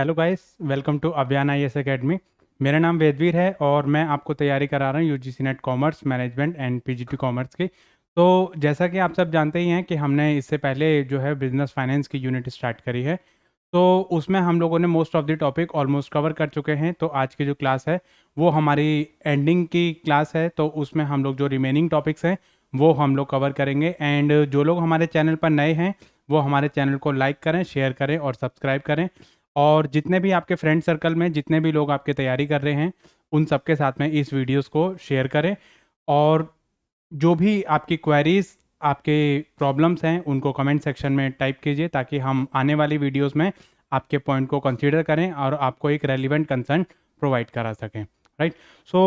Hello guys, welcome to अभियान IAS academy. मेरा नाम वेदवीर है और मैं आपको तैयारी करा रहा हूँ UGC net commerce management and PGT commerce की। तो जैसा कि आप सब जानते ही हैं कि हमने इससे पहले जो है बिजनेस फाइनेंस की यूनिट स्टार्ट करी है। तो उसमें हम लोगों ने most of the topic almost cover कर चुके हैं। तो आज की जो क्लास है वो हमारी एंडिंग की क्लास है। तो उसमें हम लोग जो रिमेनिंग टॉपिक्स हैं वो हम लोग कवर करेंगे। एंड जो लोग हमारे चैनल पर नए हैं वो हमारे चैनल को लाइक करें, शेयर करें और सब्सक्राइब करें। और जितने भी आपके फ्रेंड सर्कल में जितने भी लोग आपके तैयारी कर रहे हैं उन सबके साथ में इस वीडियोस को शेयर करें। और जो भी आपकी क्वेरीज, आपके प्रॉब्लम्स हैं उनको कमेंट सेक्शन में टाइप कीजिए ताकि हम आने वाली वीडियोस में आपके पॉइंट को कंसीडर करें और आपको एक रेलिवेंट कंसर्न प्रोवाइड करा सकें। राइट। सो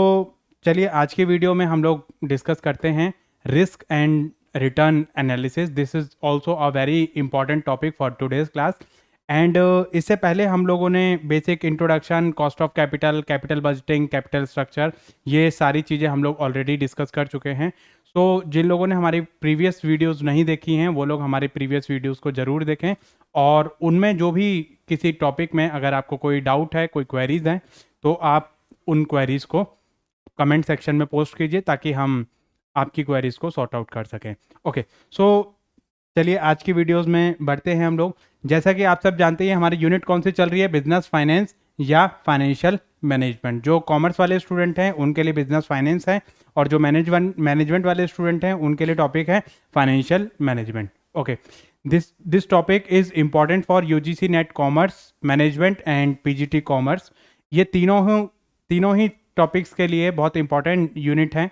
चलिए आज की वीडियो में हम लोग डिस्कस करते हैं risk and return analysis. This is also a very important topic for today's class. And इससे पहले हम लोगों ने basic introduction, cost of capital, capital budgeting, capital structure, ये सारी चीज़ें हम लोग ऑलरेडी डिस्कस कर चुके हैं। तो जिन लोगों ने हमारी प्रीवियस वीडियोस नहीं देखी हैं वो लोग हमारी प्रीवियस वीडियोस को ज़रूर देखें। और उनमें जो भी किसी टॉपिक में अगर आपको कोई डाउट है, कोई क्वेरीज हैं, तो आप उन क्वेरीज को कमेंट सेक्शन में पोस्ट कीजिए ताकि हम आपकी क्वेरीज को सॉर्ट आउट कर सकें। ओके, सो चलिए आज की वीडियोस में बढ़ते हैं हम लोग। जैसा कि आप सब जानते हैं हमारी यूनिट कौन सी चल रही है, बिजनेस फाइनेंस या फाइनेंशियल मैनेजमेंट। जो कॉमर्स वाले स्टूडेंट हैं उनके लिए बिजनेस फाइनेंस है और जो मैनेजमेंट वाले स्टूडेंट हैं उनके लिए टॉपिक है financial management. Okay, this topic is important for UGC net commerce management and PGT commerce. ये तीनों ही टॉपिक्स के लिए बहुत इंपॉर्टेंट यूनिट है।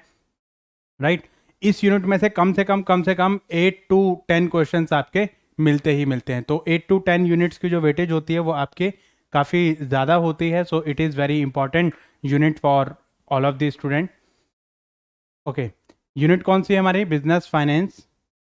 राइट। इस यूनिट में से कम से कम 8 to 10 क्वेश्चंस आपके मिलते ही मिलते हैं। तो 8 to 10 यूनिट्स की जो वेटेज होती है वो आपके काफ़ी ज़्यादा होती है। So it is very important unit for all of the student. Okay, unit कौन सी है हमारी, बिजनेस फाइनेंस।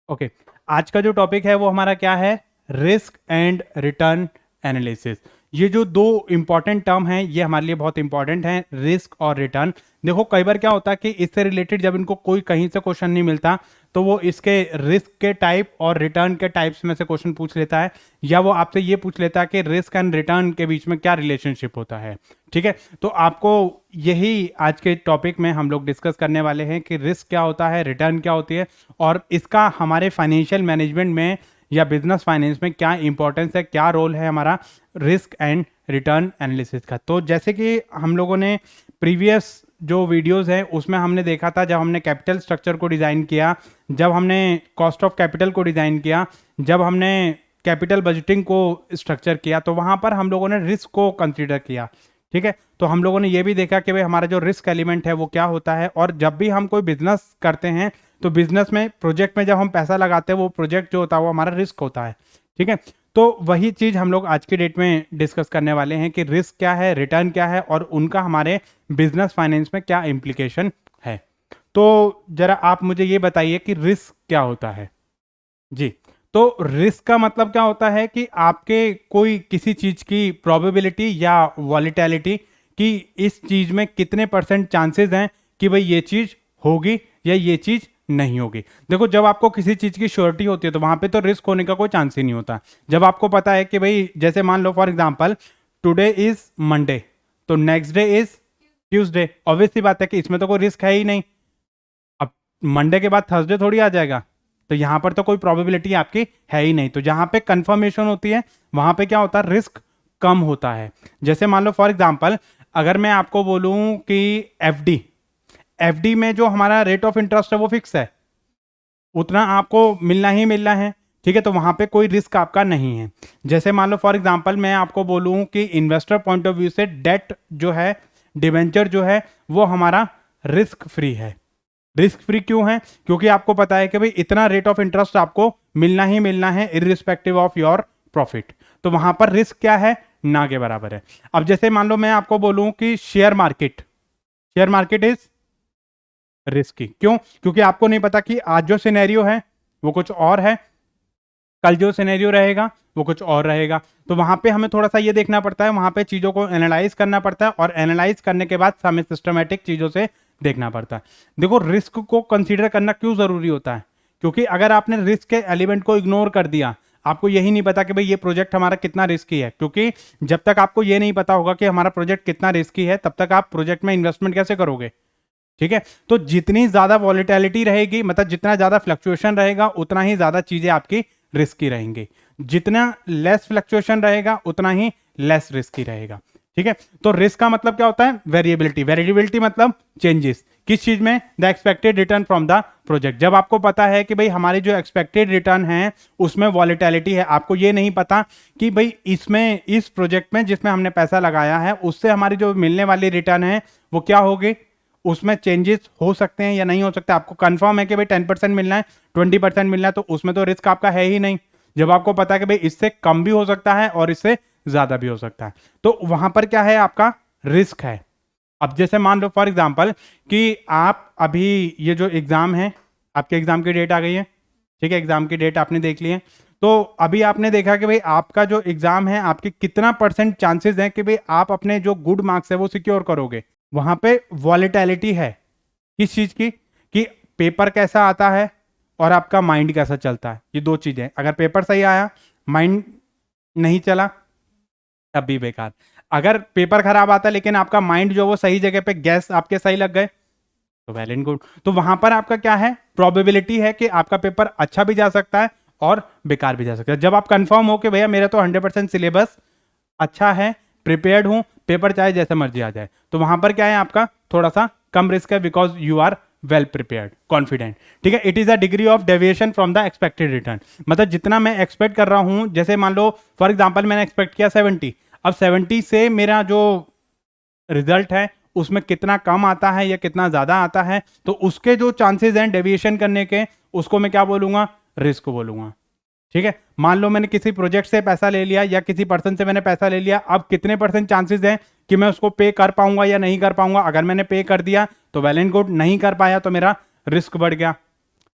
ओके, आज का जो टॉपिक है वो हमारा क्या है, रिस्क एंड रिटर्न एनालिसिस। ये जो दो इंपॉर्टेंट टर्म हैं ये हमारे लिए बहुत इंपॉर्टेंट हैं, रिस्क और रिटर्न। देखो कई बार क्या होता है कि इससे रिलेटेड जब इनको कोई कहीं से क्वेश्चन नहीं मिलता तो वो इसके रिस्क के टाइप और रिटर्न के टाइप्स में से क्वेश्चन पूछ लेता है, या वो आपसे ये पूछ लेता है कि रिस्क एंड रिटर्न के बीच में क्या रिलेशनशिप होता है। ठीक है, तो आपको यही आज के टॉपिक में हम लोग डिस्कस करने वाले हैं कि रिस्क क्या होता है, रिटर्न क्या होती है और इसका हमारे फाइनेंशियल मैनेजमेंट में या बिजनेस फाइनेंस में क्या इंपॉर्टेंस है, क्या रोल है हमारा रिस्क एंड रिटर्न एनालिसिस का। तो जैसे कि हम लोगों ने प्रीवियस जो वीडियोस है उसमें हमने देखा था, जब हमने कैपिटल स्ट्रक्चर को डिज़ाइन किया, जब हमने कॉस्ट ऑफ कैपिटल को डिज़ाइन किया, जब हमने कैपिटल बजटिंग को स्ट्रक्चर किया, तो वहाँ पर हम लोगों ने रिस्क को कंसिडर किया। ठीक है, तो हम लोगों ने ये भी देखा कि भाई हमारा जो रिस्क एलिमेंट है वो क्या होता है। और जब भी हम कोई बिजनेस करते हैं तो बिजनेस में, प्रोजेक्ट में जब हम पैसा लगाते हैं वो प्रोजेक्ट जो होता है वो हमारा रिस्क होता है। ठीक है, तो वही चीज़ हम लोग आज की डेट में डिस्कस करने वाले हैं कि रिस्क क्या है, रिटर्न क्या है और उनका हमारे बिजनेस फाइनेंस में क्या इम्प्लीकेशन है। तो जरा आप मुझे ये बताइए कि रिस्क क्या होता है। जी, तो रिस्क का मतलब क्या होता है कि आपके कोई किसी चीज़ की प्रोबेबिलिटी या वॉलीटैलिटी कि इस चीज़ में कितने % चांसेस हैं कि भाई ये चीज़ होगी या ये चीज़ नहीं होगी। देखो जब आपको किसी चीज़ की श्योरिटी होती है तो वहाँ पे तो रिस्क होने का कोई चांस ही नहीं होता। जब आपको पता है कि भाई जैसे मान लो for example today is Monday तो next day is Tuesday, obvious सी बात है कि इसमें तो कोई रिस्क है ही नहीं। अब मंडे के बाद थर्सडे थोड़ी आ जाएगा, तो यहां पर तो कोई प्रोबेबिलिटी आपकी है ही नहीं। तो जहां पे कंफर्मेशन होती है वहां पे क्या होता है, रिस्क कम होता है। जैसे मान लो फॉर एग्जांपल अगर मैं आपको बोलूं कि एफडी में जो हमारा रेट ऑफ इंटरेस्ट है वो फिक्स है, उतना आपको मिलना ही मिलना है। ठीक है, तो वहां पे कोई रिस्क आपका नहीं है। जैसे मान लो फॉर एग्जांपल मैं आपको बोलूं कि इन्वेस्टर पॉइंट ऑफ व्यू से डेट जो है, डिवेंचर जो है वो हमारा रिस्क फ्री है। रिस्क फ्री क्यों है, क्योंकि आपको पता है कि भाई इतना रेट ऑफ इंटरेस्ट आपको मिलना ही मिलना है इररिस्पेक्टिव ऑफ योर प्रॉफिट। तो वहां पर रिस्क क्या है, ना के बराबर है। अब जैसे मान लो मैं आपको बोलूं कि शेयर मार्केट इज रिस्की। क्यों, क्योंकि आपको नहीं पता कि आज जो सिनेरियो है वो कुछ और है, कल जो सिनेरियो रहेगा वो कुछ और रहेगा। तो वहां पे हमें थोड़ा सा ये देखना पड़ता है, वहां पे चीजों को एनालाइज करना पड़ता है और एनालाइज करने के बाद हमें सिस्टमेटिक चीजों से देखना पड़ता है। देखो रिस्क को कंसीडर करना क्यों जरूरी होता है, क्योंकि अगर आपने रिस्क के एलिमेंट को इग्नोर कर दिया, आपको यही नहीं पता कि भाई ये प्रोजेक्ट हमारा कितना रिस्की है, क्योंकि जब तक आपको ये नहीं पता होगा कि हमारा प्रोजेक्ट कितना रिस्की है तब तक आप प्रोजेक्ट में इन्वेस्टमेंट कैसे करोगे। ठीक है, तो जितनी ज्यादा वॉलेटिलिटी रहेगी, मतलब जितना ज्यादा फ्लक्चुएशन रहेगा उतना ही ज्यादा चीजें आपकी रिस्की रहेंगी, जितना लेस फ्लक्चुएशन रहेगा उतना ही लेस रिस्की रहेगा। ठीक है, तो रिस्क का मतलब क्या होता है, वेरिएबिलिटी। वेरिएबिलिटी मतलब चेंजेस किस चीज में, the expected return from the project. जब आपको पता है कि भाई हमारी जो एक्सपेक्टेड रिटर्न है उसमें वॉलेटिलिटी है, आपको ये नहीं पता कि भाई इसमें इस प्रोजेक्ट में जिसमें हमने पैसा लगाया है उससे हमारी जो मिलने वाली रिटर्न है वो क्या होगी, उसमें चेंजेस हो सकते हैं या नहीं हो सकते। आपको कंफर्म है कि भाई 10% मिलना है, 20% मिलना है, तो उसमें तो रिस्क आपका है ही नहीं। जब आपको पता है कि भाई इससे कम भी हो सकता है और इससे ज्यादा भी हो सकता है, तो वहां पर क्या है, आपका रिस्क है। अब जैसे मान लो फॉर एग्जांपल कि आप अभी ये जो एग्जाम है, आपके एग्जाम की डेट आ गई है, ठीक है, एग्जाम की डेट आपने देख ली है, तो अभी आपने देखा कि भाई आपका जो एग्जाम है आपके कितना परसेंट चांसेस हैं कि भाई आप अपने जो गुड मार्क्स है वो सिक्योर करोगे। वहां पे वॉलेटिलिटी है किस चीज की, कि पेपर कैसा आता है और आपका माइंड कैसा चलता है, ये दो चीजें। अगर पेपर सही आया, माइंड नहीं चला, तब भी बेकार। अगर पेपर खराब आता है लेकिन आपका माइंड जो वो सही जगह पे गैस आपके सही लग गए, तो वेल एंड गुड। तो वहां पर आपका क्या है, प्रोबेबिलिटी है कि आपका पेपर अच्छा भी जा सकता है और बेकार भी जा सकता है। जब आप कंफर्म हो कि भैया मेरा तो 100% सिलेबस अच्छा है, प्रिपेयर्ड हूं, पेपर चाहे जैसे मर्जी आ जाए, तो वहां पर क्या है, आपका थोड़ा सा कम रिस्क है, because you are well prepared, confident. ठीक है, it is a degree of deviation from the expected return. मतलब जितना मैं एक्सपेक्ट कर रहा हूं, जैसे मान लो फॉर एग्जांपल मैंने एक्सपेक्ट किया 70, अब 70 से मेरा जो रिजल्ट है उसमें कितना कम आता है या कितना ज्यादा आता है, तो उसके जो चांसेस हैं डेविएशन करने के, उसको मैं क्या बोलूंगा, रिस्क बोलूंगा। ठीक है, मान लो मैंने किसी प्रोजेक्ट से पैसा ले लिया या किसी पर्सन से मैंने पैसा ले लिया, अब कितने परसेंट चांसेस हैं कि मैं उसको पे कर पाऊंगा या नहीं कर पाऊंगा। अगर मैंने पे कर दिया तो वेल एंड गुड, नहीं कर पाया तो मेरा रिस्क बढ़ गया।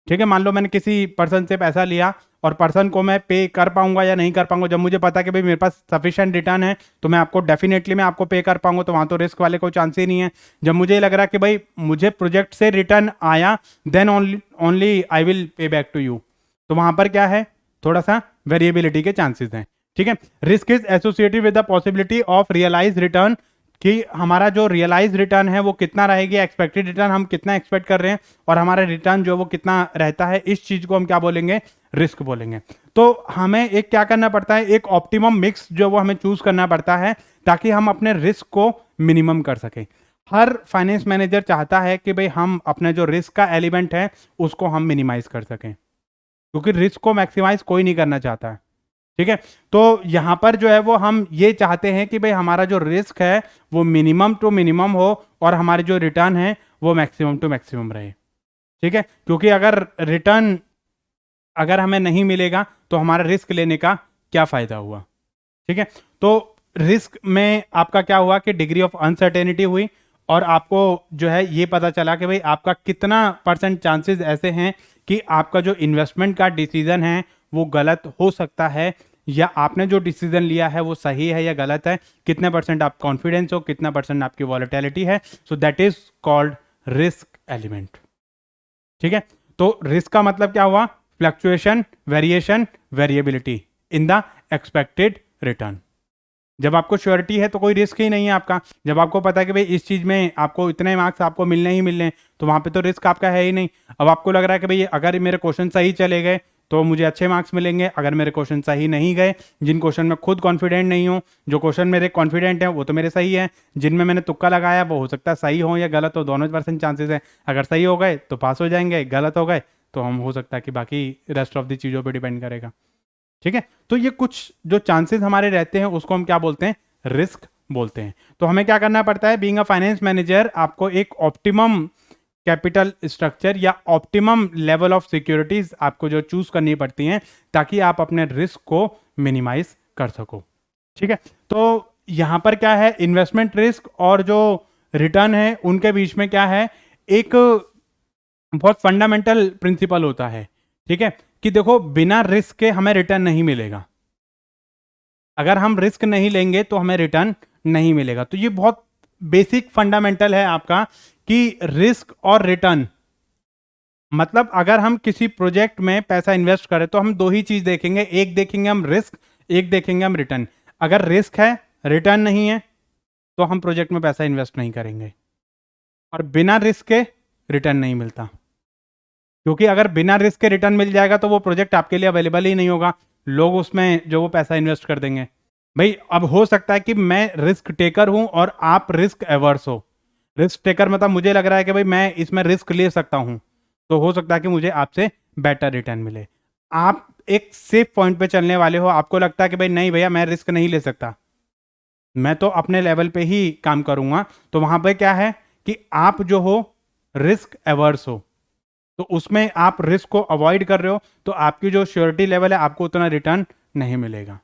ठीक है, मान लो मैंने किसी पर्सन से पैसा लिया और पर्सन को मैं पे कर पाऊंगा या नहीं कर पाऊंगा, जब मुझे पता कि भाई मेरे पास सफिशिएंट रिटर्न है तो मैं आपको डेफिनेटली मैं आपको पे कर पाऊंगा, तो वहां तो रिस्क वाले कोई चांस ही नहीं है। जब मुझे लग रहा है कि भाई मुझे प्रोजेक्ट से रिटर्न आया, then only I will pay back to you, तो वहां पर क्या है, थोड़ा सा वेरिएबिलिटी के चांसेस हैं। ठीक है, risk is associated with the possibility of realise return, कि हमारा जो रियलाइज रिटर्न है वो कितना रहेगी, एक्सपेक्टेड रिटर्न हम कितना एक्सपेक्ट कर रहे हैं और हमारा रिटर्न जो वो कितना रहता है, इस चीज को हम क्या बोलेंगे, रिस्क बोलेंगे। तो हमें एक क्या करना पड़ता है, एक ऑप्टिमम मिक्स जो वो हमें चूज करना पड़ता है ताकि हम अपने रिस्क को मिनिमम कर सकें। हर फाइनेंस मैनेजर चाहता है कि भाई हम अपने जो रिस्क का एलिमेंट है उसको हम मिनिमाइज कर सकें, क्योंकि रिस्क को मैक्सिमाइज कोई नहीं करना चाहता है। ठीक है, तो यहां पर जो है वो हम ये चाहते हैं कि भाई हमारा जो रिस्क है वो मिनिमम टू मिनिमम हो और हमारे जो रिटर्न है वो मैक्सिमम टू मैक्सिमम रहे। ठीक है, क्योंकि अगर रिटर्न अगर हमें नहीं मिलेगा तो हमारा रिस्क लेने का क्या फायदा हुआ। ठीक है, तो रिस्क में आपका क्या हुआ कि डिग्री ऑफ अनसर्टेनिटी हुई और आपको जो है ये पता चला कि भाई आपका कितना परसेंट चांसेस ऐसे हैं कि आपका जो इन्वेस्टमेंट का डिसीजन है वो गलत हो सकता है, या आपने जो डिसीजन लिया है वो सही है या गलत है, कितने परसेंट आप कॉन्फिडेंस हो, कितना परसेंट आपकी वॉलेटिलिटी है। So that is called risk element. ठीक है, तो रिस्क का मतलब क्या हुआ, fluctuation, variation, variability in the expected return. जब आपको श्योरिटी है तो कोई रिस्क ही नहीं है आपका। जब आपको पता है कि भाई इस चीज में आपको इतने मार्क्स आपको मिलने ही मिलने, तो वहां पे तो रिस्क आपका है ही नहीं। अब आपको लग रहा है कि भाई अगर मेरे क्वेश्चन सही चले गए तो मुझे अच्छे मार्क्स मिलेंगे, अगर मेरे क्वेश्चन सही नहीं गए, जिन क्वेश्चन में खुद कॉन्फिडेंट नहीं हूँ, जो क्वेश्चन मेरे कॉन्फिडेंट है वो तो मेरे सही है, जिनमें मैंने तुक्का लगाया वो हो सकता है सही हो या गलत हो, दोनों परसेंट चांसेस है। अगर सही हो गए तो पास हो जाएंगे, गलत हो गए तो हम हो सकता है कि बाकी रेस्ट ऑफ द चीज़ों पर डिपेंड करेगा। ठीक है, तो ये कुछ जो चांसेस हमारे रहते हैं उसको हम क्या बोलते हैं, रिस्क बोलते हैं। तो हमें क्या करना पड़ता है, बीइंग अ फाइनेंस मैनेजर आपको एक ऑप्टिमम कैपिटल स्ट्रक्चर या ऑप्टिमम लेवल ऑफ सिक्योरिटीज आपको जो चूज करनी पड़ती हैं ताकि आप अपने रिस्क को मिनिमाइज कर सको। ठीक है, तो यहां पर क्या है, इन्वेस्टमेंट रिस्क और जो रिटर्न है उनके बीच में क्या है, एक बहुत फंडामेंटल प्रिंसिपल होता है। ठीक है, कि देखो बिना रिस्क के हमें रिटर्न नहीं मिलेगा, अगर हम रिस्क नहीं लेंगे तो हमें रिटर्न नहीं मिलेगा। तो ये बहुत बेसिक फंडामेंटल है आपका कि रिस्क और रिटर्न मतलब अगर हम किसी प्रोजेक्ट में पैसा इन्वेस्ट करें तो हम दो ही चीज देखेंगे, एक देखेंगे हम रिस्क, एक देखेंगे हम रिटर्न। अगर रिस्क है, रिटर्न नहीं है, तो हम प्रोजेक्ट में पैसा इन्वेस्ट नहीं करेंगे। और बिना रिस्क के रिटर्न नहीं मिलता, क्योंकि अगर बिना रिस्क के रिटर्न मिल जाएगा तो वो प्रोजेक्ट आपके लिए अवेलेबल ही नहीं होगा, लोग उसमें जो वो पैसा इन्वेस्ट कर देंगे। भाई अब हो सकता है कि मैं रिस्क टेकर हूं और आप रिस्क एवर्स हो। रिस्क टेकर मतलब मुझे लग रहा है कि भाई मैं इसमें रिस्क ले सकता हूं, तो हो सकता है कि मुझे आपसे बेटर रिटर्न मिले। आप एक सेफ पॉइंट पे चलने वाले हो, आपको लगता है कि भाई नहीं भैया मैं रिस्क नहीं ले सकता, मैं तो अपने लेवल पे ही काम करूंगा, तो वहां पे क्या है कि आप जो हो रिस्क एवर्स हो, तो उसमें आप रिस्क को अवॉइड कर रहे हो, तो आपकी जो श्योरिटी लेवल है आपको उतना रिटर्न नहीं मिलेगा।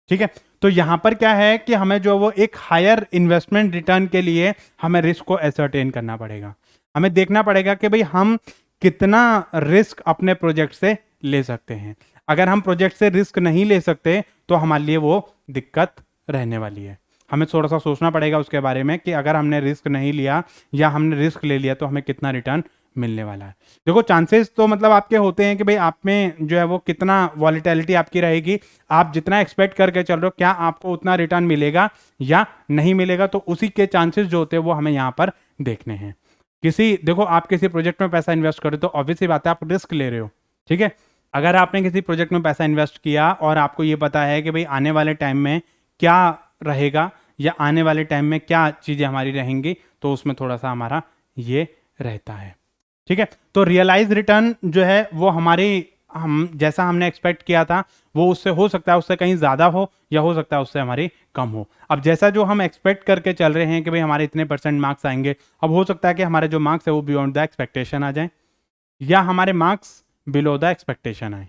ठीक है, तो यहां पर क्या है कि हमें जो वो एक हायर इन्वेस्टमेंट रिटर्न के लिए हमें रिस्क को एसर्टेन करना पड़ेगा। हमें देखना पड़ेगा कि भाई हम कितना रिस्क अपने प्रोजेक्ट से ले सकते हैं। अगर हम प्रोजेक्ट से रिस्क नहीं ले सकते तो हमारे लिए वो दिक्कत रहने वाली है। हमें थोड़ा सा सोचना पड़ेगा उसके बारे में कि अगर हमने रिस्क नहीं लिया या हमने रिस्क ले लिया तो हमें कितना रिटर्न मिलने वाला है। देखो चांसेस तो मतलब आपके होते हैं कि भाई आप में जो है वो कितना वॉलीटिलिटी आपकी रहेगी, आप जितना एक्सपेक्ट करके चल रहे हो क्या आपको उतना रिटर्न मिलेगा या नहीं मिलेगा, तो उसी के चांसेस जो होते हैं वो हमें यहाँ पर देखने हैं। देखो आप किसी प्रोजेक्ट में पैसा इन्वेस्ट करो तो ऑब्वियसली बात है आप रिस्क ले रहे हो। ठीक है, अगर आपने किसी प्रोजेक्ट में पैसा इन्वेस्ट किया और आपको ये पता है कि भाई आने वाले टाइम में क्या रहेगा या आने वाले टाइम में क्या चीज़ें हमारी रहेंगी, तो उसमें थोड़ा सा हमारा ये रहता है। ठीक है, तो रियलाइज रिटर्न जो है वो हम जैसा हमने एक्सपेक्ट किया था वो उससे हो सकता है उससे कहीं ज़्यादा हो या हो सकता है उससे हमारी कम हो। अब जैसा जो हम एक्सपेक्ट करके चल रहे हैं कि भाई हमारे इतने परसेंट मार्क्स आएंगे, अब हो सकता है कि हमारे जो मार्क्स है वो बियॉन्ड द एक्सपेक्टेशन आ जाए या हमारे मार्क्स बिलो द एक्सपेक्टेशन आए,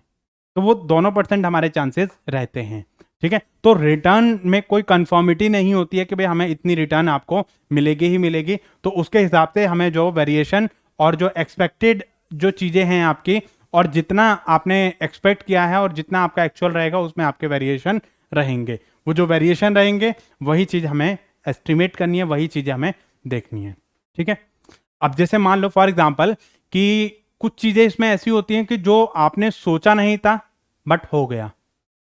तो वो दोनों परसेंट हमारे चांसेस रहते हैं। ठीक है, तो रिटर्न में कोई कंफर्मिटी नहीं होती है कि भाई हमें इतनी रिटर्न आपको मिलेगी ही मिलेगी, तो उसके हिसाब से हमें जो वेरिएशन और जो एक्सपेक्टेड जो चीज़ें हैं आपकी और जितना आपने एक्सपेक्ट किया है और जितना आपका एक्चुअल रहेगा उसमें आपके वेरिएशन रहेंगे। वो जो वेरिएशन रहेंगे वही चीज़ हमें एस्टिमेट करनी है, वही चीज़ें हमें देखनी है। ठीक है, अब जैसे मान लो फॉर एग्जांपल कि कुछ चीज़ें इसमें ऐसी होती हैं कि जो आपने सोचा नहीं था बट हो गया,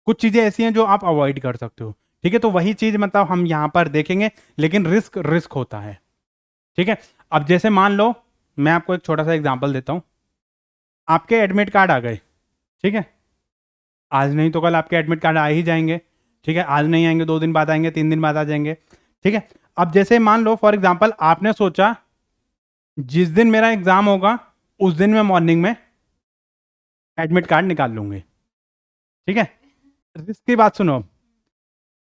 कुछ चीज़ें ऐसी हैं जो आप अवॉइड कर सकते हो। ठीक है, तो वही चीज़ मतलब हम यहाँ पर देखेंगे, लेकिन रिस्क रिस्क होता है। ठीक है, अब जैसे मान लो मैं आपको एक छोटा सा एग्जांपल देता हूँ, आपके एडमिट कार्ड आ गए। ठीक है, आज नहीं तो कल आपके एडमिट कार्ड आ ही जाएंगे। ठीक है, आज नहीं आएंगे 2 दिन बाद आएंगे, 3 दिन बाद आ जाएंगे। ठीक है, अब जैसे मान लो फॉर एग्जांपल आपने सोचा जिस दिन मेरा एग्जाम होगा उस दिन मैं मॉर्निंग में एडमिट कार्ड निकाल लूंगी। ठीक है, रिस्क की बात सुनो।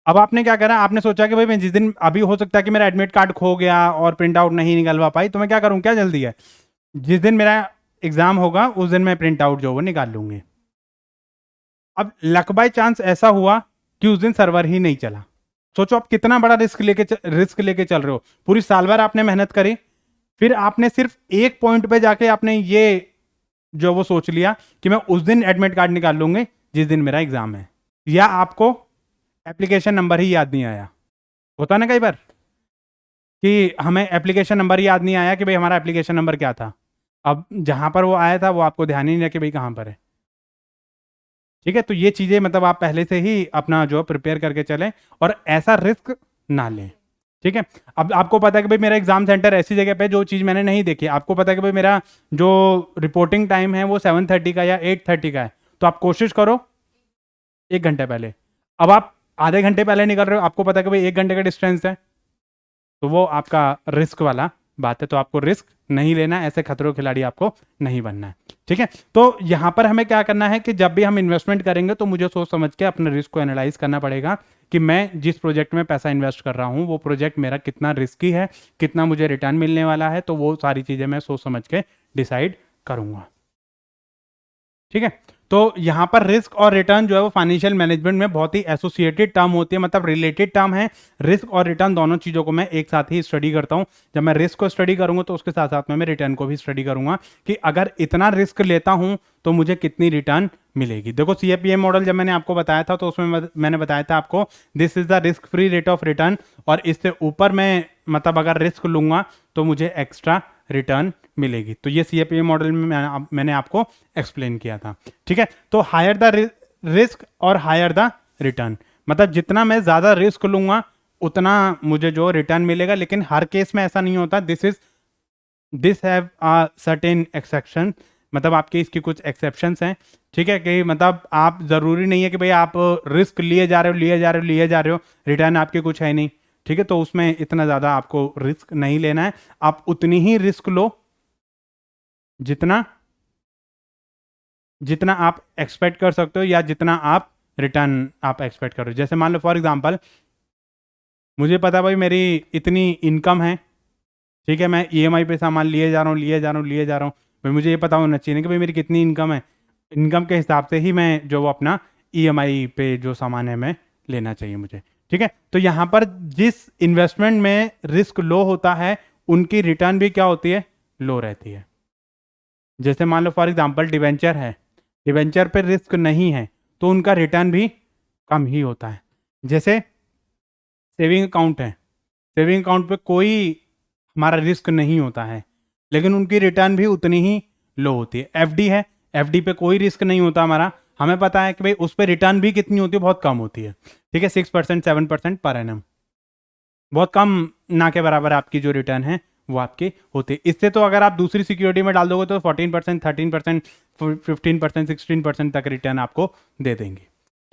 अब आपने क्या करा, आपने सोचा कि भाई मैं जिस दिन, अभी हो सकता है कि मेरा एडमिट कार्ड खो गया और प्रिंट आउट नहीं निकलवा पाई, तो मैं क्या करूं, क्या जल्दी है, जिस दिन मेरा एग्जाम होगा उस दिन मैं प्रिंट आउट जो वो निकाल लूंगी। अब लक बाय चांस ऐसा हुआ कि उस दिन सर्वर ही नहीं चला। सोचो आप कितना बड़ा रिस्क लेके चल रहे हो। पूरी साल भर आपने मेहनत करी, फिर आपने सिर्फ एक पॉइंट पे जाके आपने ये जो वो सोच लिया कि मैं उस दिन एडमिट कार्ड निकाल लूंगी जिस दिन मेरा एग्जाम है, या आपको एप्लीकेशन नंबर ही याद नहीं आया। होता ना कई बार कि हमें एप्लीकेशन नंबर ही याद नहीं आया कि भाई हमारा एप्लीकेशन नंबर क्या था। अब जहां पर वो आया था वो आपको ध्यान ही नहीं रहा कि भाई कहां पर है। ठीक है, तो ये चीज़ें मतलब आप पहले से ही अपना जो प्रिपेयर करके चलें और ऐसा रिस्क ना लें। ठीक है, अब आपको पता है कि भाई मेरा एग्जाम सेंटर ऐसी जगह पे जो चीज़ मैंने नहीं देखी, आपको पता है कि भाई मेरा जो रिपोर्टिंग टाइम है वो 7:30 का या 8:30 का है, तो आप कोशिश करो 1 घंटे पहले। अब आप आधे घंटे पहले निकल रहे हो, आपको पता है कि भाई 1 घंटे का डिस्टेंस है, तो वो आपका रिस्क वाला बात है। तो आपको रिस्क नहीं लेना, ऐसे खतरों खिलाड़ी आपको नहीं बनना है। ठीक है, तो यहां पर हमें क्या करना है कि जब भी हम इन्वेस्टमेंट करेंगे तो मुझे सोच समझ के अपने रिस्क को एनालाइज करना पड़ेगा कि मैं जिस प्रोजेक्ट में पैसा इन्वेस्ट कर रहा हूं वो प्रोजेक्ट मेरा कितना रिस्की है, कितना मुझे रिटर्न मिलने वाला है, तो वो सारी चीजें मैं सोच समझ के डिसाइड करूंगा। ठीक है, तो यहां पर रिस्क और रिटर्न जो है वो फाइनेंशियल मैनेजमेंट में बहुत ही एसोसिएटेड टर्म होती है, मतलब रिलेटेड टर्म है। रिस्क और रिटर्न दोनों चीजों को मैं एक साथ ही स्टडी करता हूं। जब मैं रिस्क को स्टडी करूंगा तो उसके साथ साथ में मैं रिटर्न को भी स्टडी करूंगा कि अगर इतना रिस्क लेता हूं तो मुझे कितनी रिटर्न मिलेगी। देखो CAPM मॉडल जब मैंने आपको बताया था तो उसमें मैंने बताया था आपको this is the risk free rate of return, और इससे ऊपर मैं मतलब अगर रिस्क लूंगा तो मुझे एक्स्ट्रा रिटर्न मिलेगी। तो ये CAPM मॉडल में मैंने आपको एक्सप्लेन किया था। ठीक है, तो हायर द रिस्क और हायर द रिटर्न, मतलब जितना मैं ज़्यादा रिस्क लूंगा उतना मुझे जो रिटर्न मिलेगा, लेकिन हर केस में ऐसा नहीं होता। This have a certain exception, मतलब आपके इसकी कुछ एक्सेप्शंस हैं। ठीक है, कि मतलब आप ज़रूरी नहीं है कि भाई आप रिस्क लिए जा रहे हो, रिटर्न आपके कुछ है नहीं। ठीक है, तो उसमें इतना ज़्यादा आपको रिस्क नहीं लेना है, आप उतनी ही रिस्क लो जितना जितना आप एक्सपेक्ट कर सकते हो या जितना आप रिटर्न आप एक्सपेक्ट कर रहे हो। जैसे मान लो फॉर एग्जांपल, मुझे पता भाई मेरी इतनी इनकम है, ठीक है, मैं EMI पे सामान लिए जा रहा हूँ। भाई मुझे ये पता होना चाहिए ना कि भाई मेरी कितनी इनकम है, इनकम के हिसाब से ही मैं जो वो अपना EMI पे जो सामान है मैं लेना चाहिए मुझे। ठीक है, तो यहाँ पर जिस इन्वेस्टमेंट में रिस्क लो होता है उनकी रिटर्न भी क्या होती है, लो रहती है। जैसे मान लो फॉर एग्जांपल डिवेंचर है, डिवेंचर पे रिस्क नहीं है तो उनका रिटर्न भी कम ही होता है। जैसे सेविंग अकाउंट है, सेविंग अकाउंट पे कोई हमारा रिस्क नहीं होता है, लेकिन उनकी रिटर्न भी उतनी ही लो होती है। FD है, FD पे कोई रिस्क नहीं होता हमारा, हमें पता है कि भाई उस पर रिटर्न भी कितनी होती है, बहुत कम होती है। ठीक है, 6% 7% पर एनम, बहुत कम, ना के बराबर आपकी जो रिटर्न है वो आपकी होती है। इससे तो अगर आप दूसरी सिक्योरिटी में डाल दोगे तो 14% 13% 15% 16% तक रिटर्न आपको दे देंगे।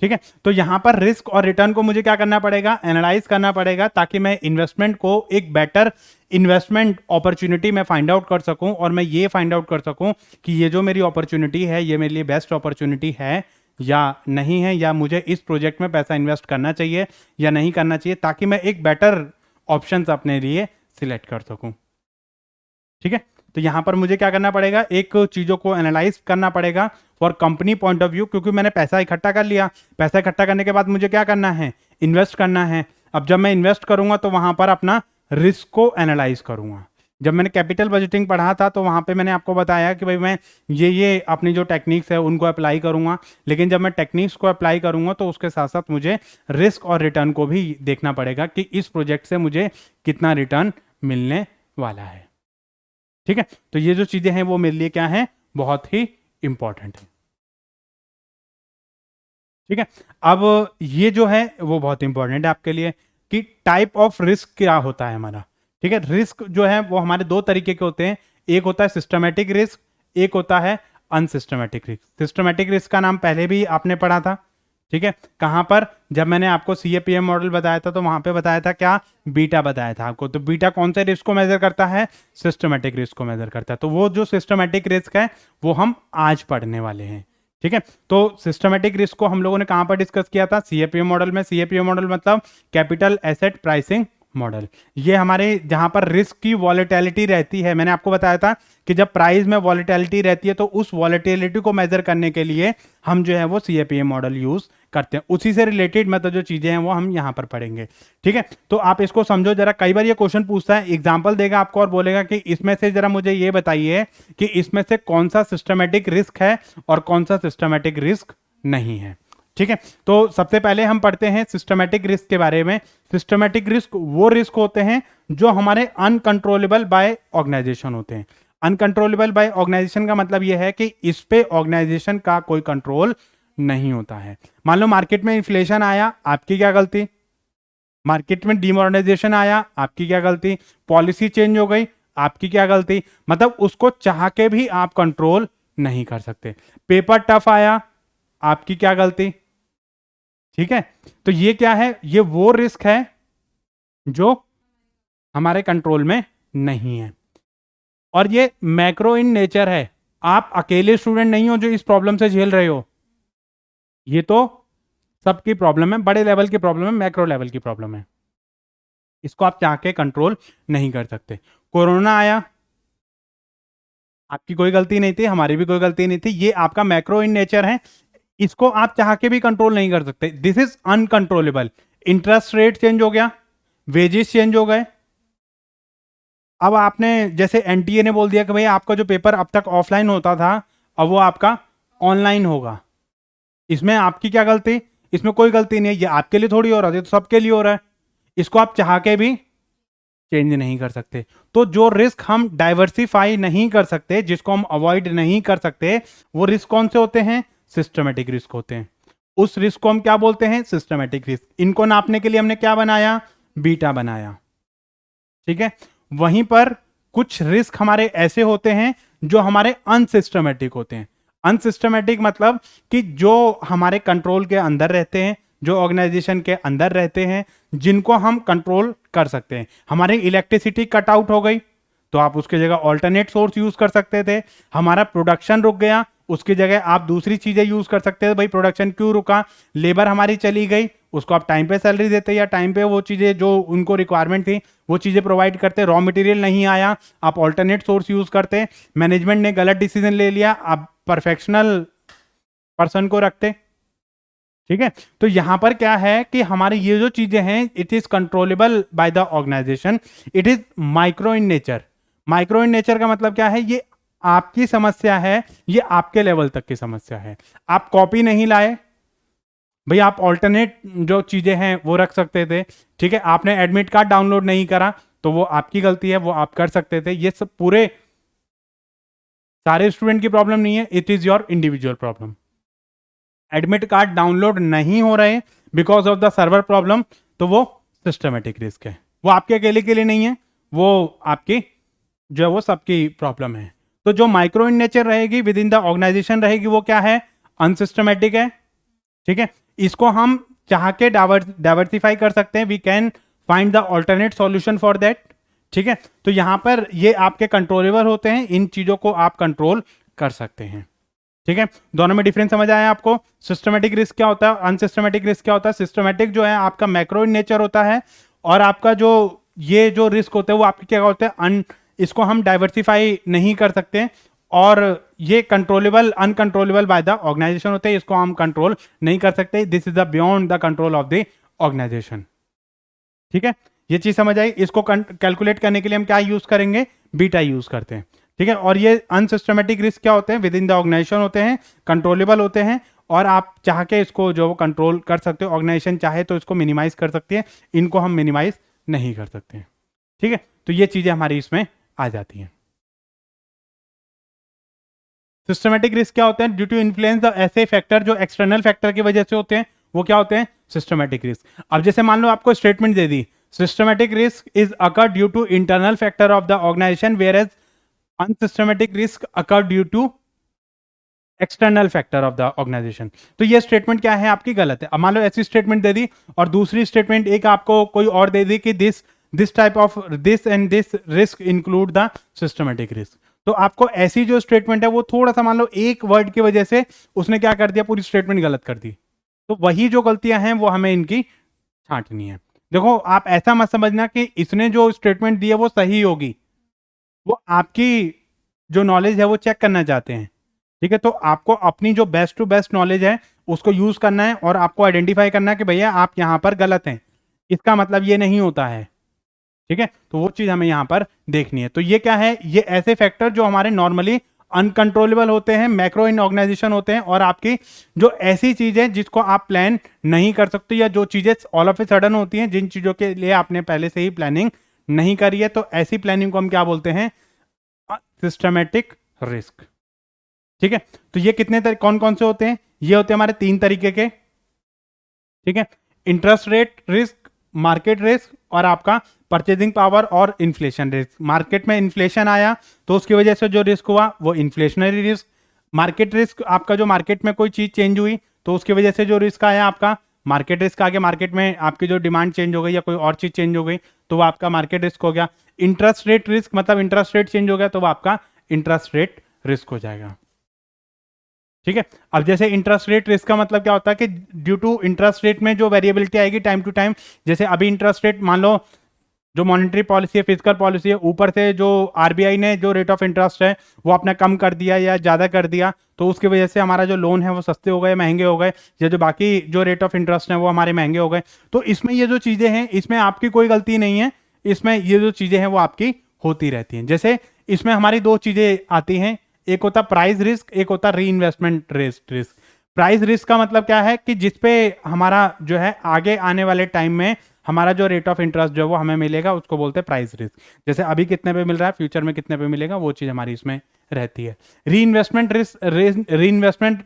ठीक है, तो यहां पर रिस्क और रिटर्न को मुझे क्या करना पड़ेगा, एनालाइज करना पड़ेगा, ताकि मैं इन्वेस्टमेंट को एक बेटर इन्वेस्टमेंट अपॉर्चुनिटी में फाइंड आउट कर सकूं, और मैं ये फाइंड आउट कर सकूं कि ये जो मेरी अपॉर्चुनिटी है ये मेरे लिए बेस्ट अपॉर्चुनिटी है या नहीं है, या मुझे इस प्रोजेक्ट में पैसा इन्वेस्ट करना चाहिए या नहीं करना चाहिए, ताकि मैं एक बेटर ऑप्शंस अपने लिए सिलेक्ट कर सकूं। ठीक है, तो यहां पर मुझे क्या करना पड़ेगा, एक चीजों को एनालाइज करना पड़ेगा for company point of view, क्योंकि मैंने पैसा इकट्ठा कर लिया। पैसा इकट्ठा करने के बाद मुझे क्या करना है, इन्वेस्ट करना है। अब जब मैं इन्वेस्ट करूंगा तो वहां पर अपना रिस्क को एनालाइज करूंगा। जब मैंने कैपिटल बजटिंग पढ़ा था तो वहां पे मैंने आपको बताया कि भाई मैं ये अपनी जो टेक्निक्स है उनको अप्लाई करूंगा, लेकिन जब मैं टेक्निक्स को अप्लाई करूंगा तो उसके साथ साथ मुझे रिस्क और रिटर्न को भी देखना पड़ेगा कि इस प्रोजेक्ट से मुझे कितना रिटर्न मिलने वाला है। ठीक है, तो ये जो चीजें हैं वो मेरे लिए क्या है, बहुत ही इंपॉर्टेंट है। ठीक है, अब ये जो है वो बहुत इंपॉर्टेंट है आपके लिए कि टाइप ऑफ रिस्क क्या होता है हमारा। ठीक है, रिस्क जो है वो हमारे दो तरीके के होते हैं, एक होता है सिस्टमेटिक रिस्क, एक होता है अनसिस्टमेटिक रिस्क। सिस्टमेटिक रिस्क का नाम पहले भी आपने पढ़ा था। ठीक है, कहां पर, जब मैंने आपको CAPM मॉडल बताया था तो वहां पे बताया था क्या, बीटा बताया था आपको। तो बीटा कौन से रिस्क को मेजर करता है, सिस्टमेटिक रिस्क को मेजर करता है। तो वो जो सिस्टमेटिक रिस्क है वो हम आज पढ़ने वाले हैं। ठीक है, तो सिस्टमेटिक रिस्क को हम लोगों ने कहां पर डिस्कस किया था, CAPM मॉडल में। CAPM मॉडल मतलब कैपिटल एसेट प्राइसिंग मॉडल। ये हमारे जहां पर रिस्क की वॉलेटिलिटी रहती है, मैंने आपको बताया था कि जब प्राइस में वॉलेटिलिटी रहती है तो उस वॉलेटिलिटी को मेजर करने के लिए हम जो है वो CAPM मॉडल यूज करते हैं। उसी से रिलेटेड मतलब जो चीजें हैं वो हम यहां पर पढ़ेंगे। ठीक है, तो आप इसको समझो जरा। कई बार ये क्वेश्चन पूछता है, एग्जांपल देगा आपको और बोलेगा कि इसमें से जरा मुझे ये बताइए कि इसमें से कौन सा सिस्टमेटिक रिस्क है और कौन सा सिस्टमेटिक रिस्क नहीं है। ठीक है, तो सबसे पहले हम पढ़ते हैं सिस्टमेटिक रिस्क के बारे में। सिस्टमेटिक रिस्क वो रिस्क होते हैं जो हमारे अनकंट्रोलेबल बाय ऑर्गेनाइजेशन होते हैं। अनकंट्रोलेबल बाय ऑर्गेनाइजेशन का मतलब यह है कि इस पे ऑर्गेनाइजेशन का कोई कंट्रोल नहीं होता है। मान लो मार्केट में इन्फ्लेशन आया, आपकी क्या गलती, मार्केट में डिमोनेटाइजेशन आया, आपकी क्या गलती, पॉलिसी चेंज हो गई, आपकी क्या गलती, मतलब उसको चाह के भी आप कंट्रोल नहीं कर सकते। पेपर टफ आया, आपकी क्या गलती। ठीक है, तो ये क्या है, ये वो रिस्क है जो हमारे कंट्रोल में नहीं है, और ये मैक्रो इन नेचर है। आप अकेले स्टूडेंट नहीं हो जो इस प्रॉब्लम से झेल रहे हो, ये तो सबकी प्रॉब्लम है, बड़े लेवल की प्रॉब्लम है, मैक्रो लेवल की प्रॉब्लम है। इसको आप चाह के कंट्रोल नहीं कर सकते। कोरोना आया, आपकी कोई गलती नहीं थी, हमारी भी कोई गलती नहीं थी, ये आपका मैक्रो इन नेचर है, इसको आप चाह के भी कंट्रोल नहीं कर सकते। This is uncontrollable. Interest rate change हो गया, वेजेस चेंज हो गए, अब आपने जैसे NTA ने बोल दिया कि भाई आपका जो पेपर अब तक ऑफलाइन होता था अब वो आपका ऑनलाइन होगा, इसमें आपकी क्या गलती, इसमें कोई गलती नहीं है, ये आपके लिए थोड़ी हो रहा है, ये तो सबके लिए हो रहा है, इसको आप चाह के भी चेंज नहीं कर सकते। तो जो रिस्क हम डाइवर्सिफाई नहीं कर सकते, जिसको हम अवॉइड नहीं कर सकते, वो रिस्क कौन से होते हैं? सिस्टमेटिक रिस्क होते हैं। उस रिस्क को हम क्या बोलते हैं? Systematic risk. इनको नापने के लिए हमने क्या बनाया? बीटा बनाया। ठीक है। वहीं पर कुछ रिस्क हमारे ऐसे होते हैं जो हमारे अनसिस्टमेटिक होते हैं। अनसिस्टमेटिक मतलब कि जो हमारे कंट्रोल के अंदर रहते हैं, जो ऑर्गेनाइजेशन के अंदर रहते हैं, जिनको हम कंट्रोल कर सकते हैं। हमारी इलेक्ट्रिसिटी कट आउट हो गई तो आप उसकी जगह ऑल्टरनेट सोर्स यूज कर सकते थे। हमारा प्रोडक्शन रुक गया, उसकी जगह आप दूसरी चीजें यूज कर सकते थे। भाई प्रोडक्शन क्यों रुका? लेबर हमारी चली गई, उसको आप टाइम पे सैलरी देते या टाइम पे वो चीजें जो उनको रिक्वायरमेंट थी वो चीजें प्रोवाइड करते। रॉ मटेरियल नहीं आया, आप ऑल्टरनेट सोर्स यूज करते। मैनेजमेंट ने गलत डिसीजन ले लिया, आप परफेक्शनल पर्सन को रखते। ठीक है। तो यहां पर क्या है कि हमारी ये जो चीजें हैं, it is controllable by the organisation, it is micro in nature. Micro in nature का मतलब क्या है? ये आपकी समस्या है, ये आपके लेवल तक की समस्या है। आप कॉपी नहीं लाए, भाई आप ऑल्टरनेट जो चीजें हैं वो रख सकते थे। ठीक है। आपने एडमिट कार्ड डाउनलोड नहीं करा तो वो आपकी गलती है, वो आप कर सकते थे। ये सब पूरे सारे स्टूडेंट की प्रॉब्लम नहीं है, it is your individual problem. Admit card download नहीं हो रहे because of the server problem, तो वो सिस्टमेटिक रिस्क है। वो आपके अकेले के लिए नहीं है, वो आपकी जो है वो सबकी प्रॉब्लम है। तो जो माइक्रो इन नेचर रहेगी, विद इन द ऑर्गेनाइजेशन रहेगी, वो क्या है? अनसिस्टमेटिक है। ठीक है। इसको हम चाह के डाइवर्सिफाई कर सकते हैं। We can find the alternate solution for that. ठीक है। तो यहां पर ये आपके कंट्रोलेबल होते हैं, इन चीजों को आप कंट्रोल कर सकते हैं। ठीक है। दोनों में डिफरेंस समझ आया आपको? सिस्टमेटिक रिस्क क्या होता है, अनसिस्टमेटिक रिस्क क्या होता है? सिस्टमेटिक जो है आपका मैक्रो इन नेचर होता है, और आपका जो ये जो रिस्क होते हैं वो आपके क्या होते हैं? इसको हम डाइवर्सिफाई नहीं कर सकते, और ये controllable uncontrollable by the organisation होते हैं, इसको हम कंट्रोल नहीं कर सकते। This is the beyond the control of the organisation. ठीक है। ये चीज समझ आई? इसको कैलकुलेट करने के लिए हम क्या यूज करेंगे? बीटा यूज करते हैं। ठीक है। और ये अनसिस्टमेटिक रिस्क क्या होते हैं? विद इन द ऑर्गेनाइजेशन होते हैं, कंट्रोलेबल होते हैं, और आप चाह के इसको जो कंट्रोल कर सकते हो। ऑर्गेनाइजेशन चाहे तो इसको मिनिमाइज कर सकती है, इनको हम मिनिमाइज नहीं कर सकते। ठीक है। तो ये चीजें हमारी इसमें आ जाती हैं। सिस्टमेटिक रिस्क क्या होते हैं? ड्यू टू इन्फ्लुएंस द ऐसे फैक्टर जो एक्सटर्नल फैक्टर की वजह से होते हैं, वो क्या होते हैं? Systematic risk. अब जैसे मान लो आपको स्टेटमेंट दे दी, systematic risk is occur due to internal factor of the organisation, whereas unsystematic risk occur due to external factor of the organisation. तो ये स्टेटमेंट क्या है आपकी? गलत है। अब मान लो ऐसी स्टेटमेंट दे दी, और दूसरी स्टेटमेंट एक आपको कोई और दे दी कि this type of this and this risk include the systematic risk. तो आपको ऐसी जो स्टेटमेंट है वो थोड़ा सा मान लो एक वर्ड की वजह से उसने क्या कर दिया? पूरी स्टेटमेंट गलत कर दी। तो वही जो गलतियां हैं वो हमें इनकी छांटनी है। देखो, आप ऐसा मत समझना कि इसने जो स्टेटमेंट दी है वो सही होगी, वो आपकी जो नॉलेज है वो चेक करना चाहते हैं। ठीक है। तो आपको अपनी जो बेस्ट टू बेस्ट नॉलेज है उसको यूज करना है, और आपको आइडेंटिफाई करना है कि भैया आप यहां पर गलत हैं, इसका मतलब ये नहीं होता है। ठीक है। तो वो चीज हमें यहां पर देखनी है। तो ये क्या है? ये ऐसे फैक्टर जो हमारे नॉर्मली अनकंट्रोलेबल होते हैं, मैक्रो इन ऑर्गेनाइजेशन होते हैं, और आपकी जो ऐसी चीजें जिसको आप प्लान नहीं कर सकते, या जो चीजें ऑल ऑफ ए सडन होती हैं, जिन चीजों के लिए आपने पहले से ही प्लानिंग नहीं करी है, तो ऐसी प्लानिंग को हम क्या बोलते हैं? Systematic risk. ठीक है। तो ये कौन कौन से होते हैं? ये होते हैं हमारे 3 तरीके के। ठीक है। Interest rate risk, market risk, और आपका परचेजिंग पावर और इन्फ्लेशन रिस्क। मार्केट में इन्फ्लेशन आया तो उसकी वजह से जो रिस्क हुआ वो इन्फ्लेशनरी रिस्क। मार्केट रिस्क, आपका जो मार्केट में कोई चीज चेंज हुई तो उसकी वजह से जो रिस्क आया आपका मार्केट रिस्क आ गया। मार्केट में आपकी जो डिमांड चेंज हो गई या कोई और चीज चेंज हो गई तो वो आपका मार्केट रिस्क हो गया। इंटरेस्ट रेट रिस्क मतलब इंटरेस्ट रेट चेंज हो गया तो वो आपका इंटरेस्ट रेट रिस्क हो जाएगा। ठीक है। अब जैसे इंटरेस्ट रेट रिस्क का मतलब क्या होता है कि ड्यू टू इंटरेस्ट रेट में जो वेरिएबिलिटी आएगी टाइम टू टाइम, जैसे अभी इंटरेस्ट रेट मान लो जो मॉनेटरी पॉलिसी है, फिजिकल पॉलिसी है, ऊपर से जो आरबीआई ने जो रेट ऑफ इंटरेस्ट है वो अपना कम कर दिया या ज़्यादा कर दिया, तो उसकी वजह से हमारा जो लोन है वो सस्ते हो गए, महंगे हो गए, या जो बाकी जो रेट ऑफ इंटरेस्ट है वो हमारे महंगे हो गए। तो इसमें ये जो चीज़ें हैं इसमें आपकी कोई गलती नहीं है, इसमें ये जो चीज़ें हैं वो आपकी होती रहती हैं। जैसे इसमें हमारी 2 चीज़ें आती हैं, एक होता प्राइस रिस्क, एक होता री इन्वेस्टमेंट रिस्क। प्राइस रिस्क का मतलब क्या है कि जिसपे हमारा जो है आगे आने वाले टाइम में हमारा जो रेट ऑफ इंटरेस्ट जो है वो हमें मिलेगा, उसको बोलते हैं प्राइस रिस्क। जैसे अभी कितने पे मिल रहा है, फ्यूचर में कितने पे मिलेगा, वो चीज़ हमारी इसमें रहती है। री इन्वेस्टमेंट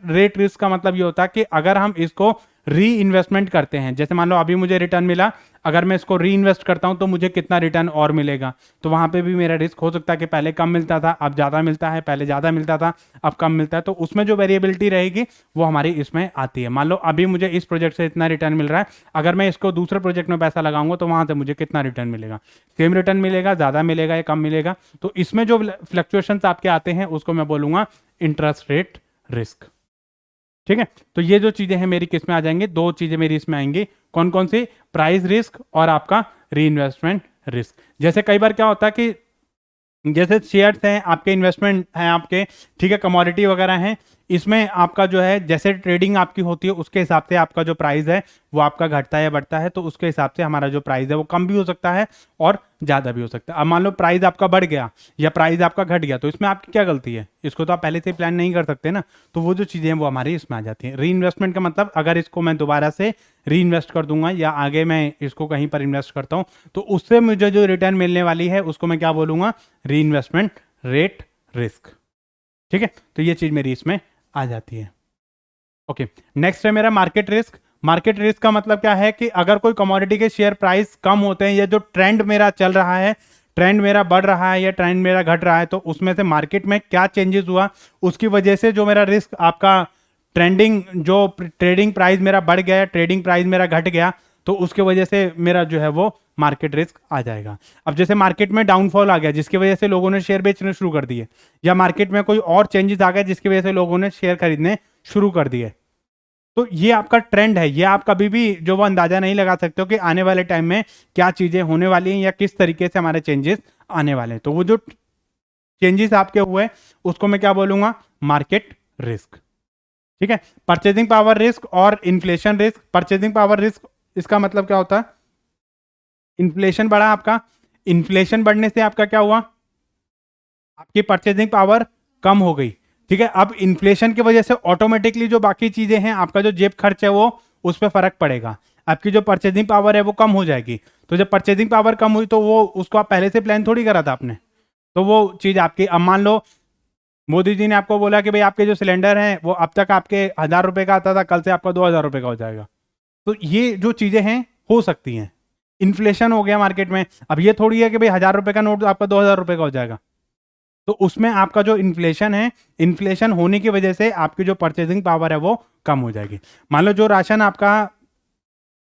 रेट रिस्क का मतलब ये होता है कि अगर हम इसको री इन्वेस्टमेंट करते हैं, जैसे मान लो अभी मुझे रिटर्न मिला, अगर मैं इसको री इन्वेस्ट करता हूं तो मुझे कितना रिटर्न और मिलेगा, तो वहां पे भी मेरा रिस्क हो सकता है कि पहले कम मिलता था अब ज़्यादा मिलता है, पहले ज़्यादा मिलता था अब कम मिलता है, तो उसमें जो वेरिएबिलिटी रहेगी वो हमारी इसमें आती है। मान लो अभी मुझे इस प्रोजेक्ट से इतना रिटर्न मिल रहा है, अगर मैं इसको दूसरे प्रोजेक्ट में पैसा लगाऊंगा तो वहां से मुझे कितना रिटर्न मिलेगा, सेम रिटर्न मिलेगा, ज़्यादा मिलेगा या कम मिलेगा, तो इसमें जो फ्लक्चुएशंस आपके आते हैं उसको मैं बोलूँगा इंटरेस्ट रेट रिस्क। ठीक है, तो ये जो चीजें हैं मेरी किस में आ जाएंगे, दो चीजें मेरी इसमें आएंगी, कौन कौन सी, प्राइस रिस्क और आपका री इन्वेस्टमेंट रिस्क। जैसे कई बार क्या होता है कि जैसे शेयर्स हैं आपके, इन्वेस्टमेंट हैं आपके, ठीक है, कमोडिटी वगैरह हैं, इसमें आपका जो है जैसे ट्रेडिंग आपकी होती है उसके हिसाब से आपका जो प्राइस है वो आपका घटता है या बढ़ता है, तो उसके हिसाब से हमारा जो प्राइस है वो कम भी हो सकता है और ज़्यादा भी हो सकता है। अब मान लो प्राइस आपका बढ़ गया या प्राइस आपका घट गया, तो इसमें आपकी क्या गलती है, इसको तो आप पहले से प्लान नहीं कर सकते ना, तो वो जो चीज़ें हैं वो हमारी इसमें आ जाती हैं। री इन्वेस्टमेंट का मतलब अगर इसको मैं दोबारा से री इन्वेस्ट कर दूंगा या आगे मैं इसको कहीं पर इन्वेस्ट करता हूँ तो उससे मुझे जो रिटर्न मिलने वाली है उसको मैं क्या बोलूँगा, री इन्वेस्टमेंट रेट रिस्क। ठीक है, तो ये चीज़ मेरी इसमें आ जाती है। ओके, नेक्स्ट है मेरा मार्केट रिस्क। मार्केट रिस्क का मतलब क्या है कि अगर कोई कमोडिटी के शेयर प्राइस कम होते हैं या जो ट्रेंड मेरा चल रहा है, ट्रेंड मेरा बढ़ रहा है या ट्रेंड मेरा घट रहा है, तो उसमें से मार्केट में क्या चेंजेस हुआ उसकी वजह से जो मेरा रिस्क आपका ट्रेंडिंग, जो ट्रेडिंग प्राइस मेरा बढ़ गया या ट्रेडिंग प्राइस मेरा घट गया, तो उसके वजह से मेरा जो है वो मार्केट रिस्क आ जाएगा। अब जैसे मार्केट में डाउनफॉल आ गया जिसकी वजह से लोगों ने शेयर बेचने शुरू कर दिए, या मार्केट में कोई और चेंजेस आ गए जिसकी वजह से लोगों ने शेयर खरीदने शुरू कर दिए, तो ये आपका ट्रेंड है, ये आप कभी भी जो वो अंदाजा नहीं लगा सकते हो कि आने वाले टाइम में क्या चीजें होने वाली हैं या किस तरीके से हमारे चेंजेस आने वाले हैं। तो वो जो चेंजेस आपके हुए उसको मैं क्या बोलूंगा, मार्केट रिस्क। ठीक है, परचेजिंग पावर रिस्क और inflation risk. Purchasing power risk इसका मतलब क्या होता है, इन्फ्लेशन बढ़ा आपका, इन्फ्लेशन बढ़ने से आपका क्या हुआ, आपकी परचेजिंग पावर कम हो गई। ठीक है, अब इन्फ्लेशन की वजह से ऑटोमेटिकली जो बाकी चीजें हैं, आपका जो जेब खर्च है वो उस पर फर्क पड़ेगा, आपकी जो परचेजिंग पावर है वो कम हो जाएगी। तो जब परचेजिंग पावर कम हुई तो वो उसको आप पहले से प्लान थोड़ी करा था आपने, तो वो चीज आपकी, अब मान लो मोदी जी ने आपको बोला कि भाई आपके जो सिलेंडर हैं वो अब तक आपके 1,000 रुपए का आता था, कल से आपका 2,000 रुपए का हो जाएगा, तो ये जो चीजें हैं हो सकती हैं। इन्फ्लेशन हो गया मार्केट में, अब ये थोड़ी है कि भाई 1,000 रुपए का नोट आपका 2,000 रुपए का हो जाएगा, तो उसमें आपका जो इन्फ्लेशन है, इन्फ्लेशन होने की वजह से आपकी जो परचेजिंग पावर है वो कम हो जाएगी। मान लो जो राशन आपका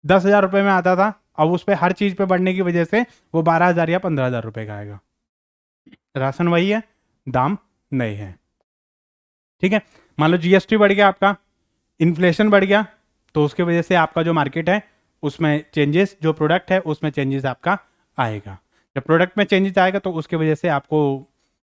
10,000 रुपए में आता था, अब उस पर हर चीज पे बढ़ने की वजह से वो 12,000 या 15,000 रुपए का आएगा। राशन वही है, दाम नए हैं। ठीक है, मान लो जीएसटी बढ़ गया आपका, इन्फ्लेशन बढ़ गया, तो उसके वजह से आपका जो मार्केट है उसमें चेंजेस, जो प्रोडक्ट है उसमें चेंजेस आपका आएगा। जब प्रोडक्ट में चेंजेस आएगा तो उसके वजह से आपको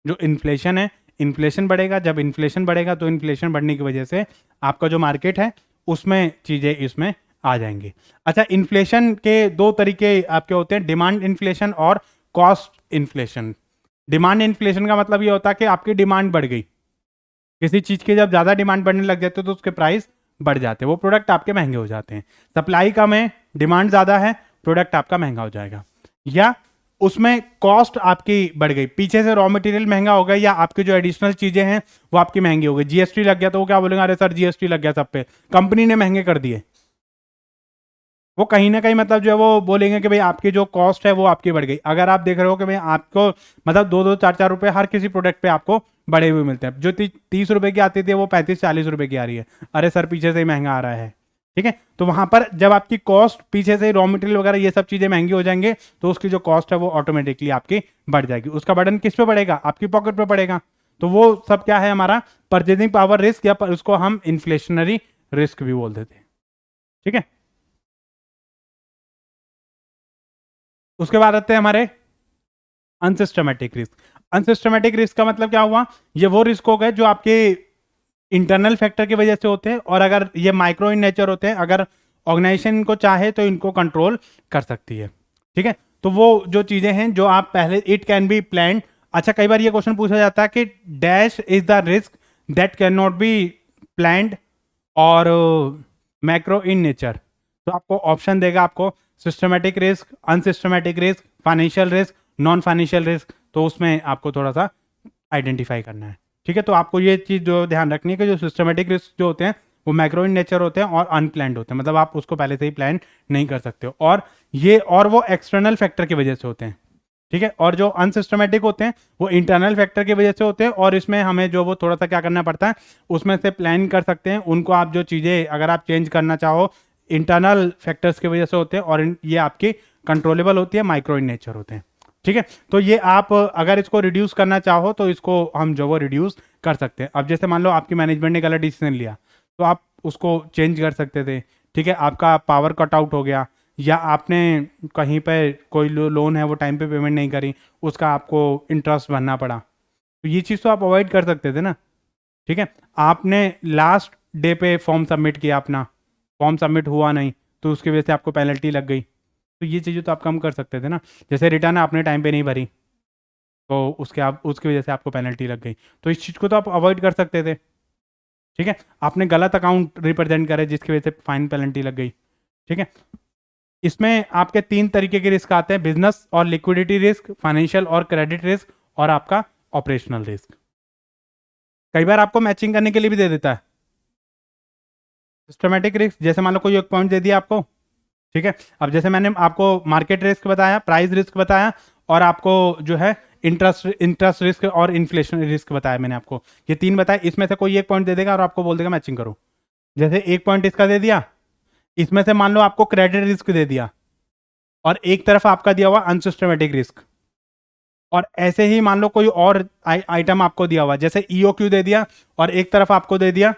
जो इन्फ्लेशन है, इन्फ्लेशन बढ़ेगा, जब इन्फ्लेशन बढ़ेगा तो इन्फ्लेशन बढ़ने की वजह से आपका जो मार्केट है उसमें चीज़ें इसमें आ जाएंगी। अच्छा, इन्फ्लेशन के दो तरीके आपके होते हैं, डिमांड इन्फ्लेशन और कॉस्ट इन्फ्लेशन। डिमांड इन्फ्लेशन का मतलब ये होता है कि आपकी डिमांड बढ़ गई, किसी चीज़ की जब ज़्यादा डिमांड बढ़ने लग जाती है तो उसके प्राइस बढ़ जाते हैं, वो प्रोडक्ट आपके महंगे हो जाते हैं। सप्लाई कम है, डिमांड ज़्यादा है, प्रोडक्ट आपका महंगा हो जाएगा। या उसमें कॉस्ट आपकी बढ़ गई, पीछे से रॉ मटेरियल महंगा हो गया या आपकी जो एडिशनल चीजें हैं वो आपकी महंगी हो गई। जीएसटी लग गया तो वो क्या बोलेंगे, अरे सर जीएसटी लग गया सब पे, कंपनी ने महंगे कर दिए। वो कहीं ना कहीं मतलब जो है वो बोलेंगे कि भाई आपकी जो कॉस्ट है वो आपकी बढ़ गई। अगर आप देख रहे हो कि भाई आपको मतलब 2-2, 4-4 रुपए हर किसी प्रोडक्ट पे आपको बढ़े हुए मिलते हैं, जो 30 रुपए की आती थी वो 35-40 रुपए की आ रही है, अरे सर पीछे से ही महंगा आ रहा है। ठीक है, तो वहां पर जब आपकी कॉस्ट पीछे से रॉ मटेरियल वगैरह ये सब चीजें महंगी हो जाएंगे तो उसकी जो कॉस्ट है वो ऑटोमेटिकली आपकी बढ़ जाएगी। उसका बर्डन किस पे पड़ेगा, आपकी पॉकेट पे पड़ेगा। तो वो सब क्या है, हमारा परचेजिंग पावर रिस्क, या उसको हम इन्फ्लेशनरी रिस्क भी बोल देते हैं। ठीक है, उसके बाद आते हैं हमारे अनसिस्टमेटिक रिस्क। अनसिस्टमेटिक रिस्क का मतलब क्या हुआ, ये वो रिस्क हो गए जो आपके इंटरनल फैक्टर की वजह से होते हैं, और अगर ये माइक्रो इन नेचर होते हैं, अगर ऑर्गेनाइजेशन इनको चाहे तो इनको कंट्रोल कर सकती है। ठीक है, तो वो जो चीजें हैं जो आप पहले, इट कैन बी प्लान। अच्छा, कई बार ये क्वेश्चन पूछा जाता है कि dash is the risk that can not be planned और मैक्रो इन नेचर, तो आपको ऑप्शन देगा, आपको systematic risk, unsystematic risk, financial risk, non financial risk, तो उसमें आपको थोड़ा सा आइडेंटिफाई करना है। ठीक है, तो आपको ये चीज़ जो ध्यान रखनी है कि जो सिस्टमेटिक रिस्क जो होते हैं वो मैक्रो इन नेचर होते हैं और अनप्लान्ड होते हैं, मतलब आप उसको पहले से ही प्लान नहीं कर सकते हो, और वो एक्सटर्नल फैक्टर की वजह से होते हैं। ठीक है, और जो अनसिस्टमेटिक होते हैं वो इंटरनल फैक्टर की वजह से होते हैं, और इसमें हमें जो वो थोड़ा सा क्या करना पड़ता है, उसमें से प्लान कर सकते हैं उनको। आप जो चीज़ें अगर आप चेंज करना चाहो इंटरनल फैक्टर्स की वजह से होते हैं, और ये आपकी कंट्रोलेबल होती है, माइक्रो इन नेचर होते हैं। ठीक है, तो ये आप अगर इसको रिड्यूस करना चाहो तो इसको हम जो वो रिड्यूस कर सकते हैं। अब जैसे मान लो आपकी मैनेजमेंट ने गलत डिसीजन लिया तो आप उसको चेंज कर सकते थे। ठीक है, आपका पावर कट आउट हो गया, या आपने कहीं पर कोई लोन है वो टाइम पे पेमेंट नहीं करी, उसका आपको इंटरेस्ट भरना पड़ा, तो ये चीज़ तो आप अवॉइड कर सकते थे ना। ठीक है, आपने लास्ट डे पे फॉर्म सबमिट किया, अपना फॉर्म सबमिट हुआ नहीं तो उसकी वजह से आपको पेनल्टी लग गई, तो ये चीज़ें तो आप कम कर सकते थे ना। जैसे रिटर्न आपने टाइम पे नहीं भरी तो उसकी वजह से आपको पेनल्टी लग गई, तो इस चीज़ को तो आप अवॉइड कर सकते थे। ठीक है, आपने गलत अकाउंट रिप्रेजेंट करे जिसकी वजह से फाइन पेनल्टी लग गई। ठीक है, इसमें आपके 3 तरीके के रिस्क आते हैं, बिजनेस और लिक्विडिटी रिस्क, फाइनेंशियल और क्रेडिट रिस्क, और आपका ऑपरेशनल रिस्क। कई बार आपको मैचिंग करने के लिए भी दे देता है। सिस्टमेटिक रिस्क, जैसे मान लो कोई एक पॉइंट दे दिया आपको। ठीक है, अब जैसे मैंने आपको मार्केट रिस्क बताया, प्राइस रिस्क बताया, और आपको जो है इंटरेस्ट रिस्क और इन्फ्लेशन रिस्क बताया मैंने आपको, ये 3 बताए। इसमें से कोई एक पॉइंट दे देगा और आपको बोल देगा मैचिंग करो। जैसे एक पॉइंट इसका दे दिया, इसमें से मान लो आपको क्रेडिट रिस्क दे दिया, और एक तरफ आपका दिया हुआ अनसिस्टमेटिक रिस्क, और ऐसे ही मान लो कोई और आइटम आपको दिया हुआ, जैसे ईओक्यू दे दिया, और एक तरफ आपको दे दिया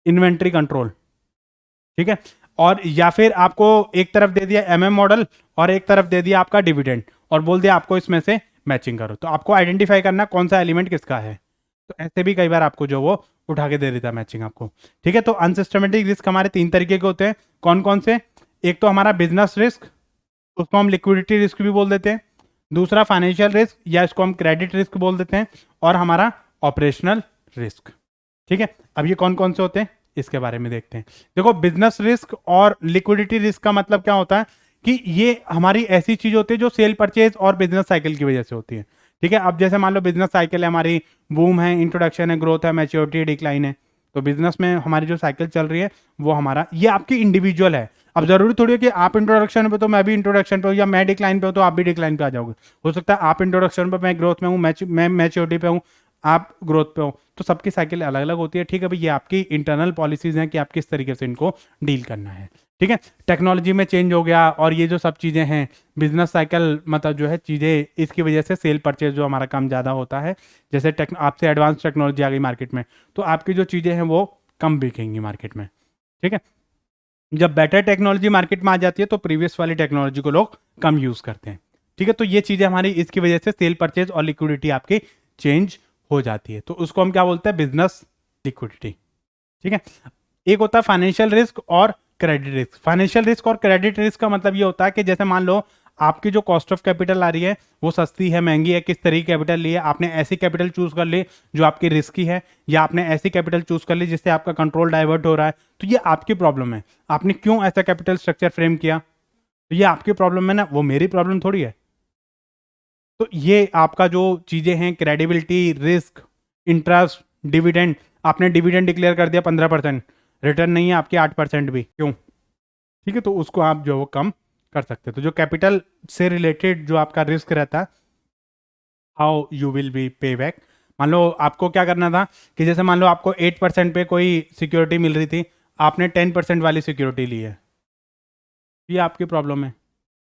इन्वेंट्री कंट्रोल। ठीक है, और या फिर आपको एक तरफ दे दिया एमएम मॉडल और एक तरफ दे दिया आपका डिविडेंड, और बोल दिया आपको इसमें से मैचिंग करो, तो आपको आइडेंटिफाई करना कौन सा एलिमेंट किसका है। तो ऐसे भी कई बार आपको जो वो उठा के दे देता है मैचिंग आपको। ठीक है, तो अनसिस्टमेटिक रिस्क हमारे 3 तरीके के होते हैं। कौन कौन से? एक तो हमारा बिजनेस रिस्क, उसको हम लिक्विडिटी रिस्क भी बोल देते हैं। दूसरा फाइनेंशियल रिस्क, या इसको हम क्रेडिट रिस्क बोल देते हैं। और हमारा ऑपरेशनल रिस्क। ठीक है, अब ये कौन कौन से होते हैं इसके बारे में देखते हैं। देखो, बिजनेस रिस्क और लिक्विडिटी रिस्क का मतलब क्या होता है कि ये हमारी ऐसी चीज होती है जो सेल परचेज और बिजनेस साइकिल की वजह से होती है। ठीक है, अब जैसे मान लो बिजनेस साइकिल है हमारी, बूम है, इंट्रोडक्शन है, ग्रोथ है, मैच्योरिटी, डिक्लाइन है। तो बिजनेस में हमारी जो साइकिल चल रही है वो हमारा, ये आपकी इंडिविजुअल है। अब जरूरी थोड़ी है कि आप इंट्रोडक्शन पे तो मैं भी इंट्रोडक्शन पे हूँ, या मैं डिक्लाइन पे हूँ तो आप भी डिक्लाइन पे आ जाओगे। हो सकता है आप इंट्रोडक्शन पे, मैं ग्रोथ में हूँ, मैं मैच्योरिटी पे हूँ, आप ग्रोथ पे हो, तो सबकी साइकिल अलग अलग होती है। ठीक है भाई, ये आपकी इंटरनल पॉलिसीज हैं कि आप किस तरीके से इनको डील करना है। ठीक है, टेक्नोलॉजी में चेंज हो गया, और ये जो सब चीज़ें हैं, बिजनेस साइकिल मतलब जो है चीज़ें, इसकी वजह से सेल परचेज जो हमारा काम ज़्यादा होता है। जैसे आपसे एडवांस टेक्नोलॉजी आ गई मार्केट में, तो आपकी जो चीज़ें हैं वो कम बिकेंगी मार्केट में। ठीक है, जब बेटर टेक्नोलॉजी मार्केट में आ जाती है तो प्रीवियस वाली टेक्नोलॉजी को लोग कम यूज़ करते हैं। ठीक है, तो ये चीज़ें हमारी, इसकी वजह से सेल परचेज और लिक्विडिटी आपकी चेंज हो जाती है, तो उसको हम क्या बोलते हैं, बिजनेस लिक्विडिटी। ठीक है, एक होता है फाइनेंशियल रिस्क और क्रेडिट रिस्क। फाइनेंशियल रिस्क और क्रेडिट रिस्क का मतलब ये होता है कि जैसे मान लो आपकी जो कॉस्ट ऑफ कैपिटल आ रही है वो सस्ती है, महंगी है, किस तरीके कैपिटल ली है, आपने ऐसी कैपिटल चूज कर ली जो आपकी रिस्की है, या आपने ऐसी कैपिटल चूज कर ली जिससे आपका कंट्रोल डाइवर्ट हो रहा है, तो ये आपकी प्रॉब्लम है। आपने क्यों ऐसा कैपिटल स्ट्रक्चर फ्रेम किया, तो ये आपकी प्रॉब्लम है ना, वो मेरी प्रॉब्लम थोड़ी है। तो ये आपका जो चीज़ें हैं, क्रेडिबिलिटी, रिस्क, इंटरेस्ट, डिविडेंड, आपने डिविडेंड डिक्लेयर कर दिया 15%, रिटर्न नहीं है आपके 8% भी, क्यों? ठीक है, तो उसको आप जो वो कम कर सकते हैं। तो जो कैपिटल से रिलेटेड जो आपका रिस्क रहता है, हाउ यू विल बी पे बैक। मान लो आपको क्या करना था कि जैसे मान लो आपको 8% पे कोई सिक्योरिटी मिल रही थी, आपने 10% वाली सिक्योरिटी ली है, ये आपकी प्रॉब्लम है।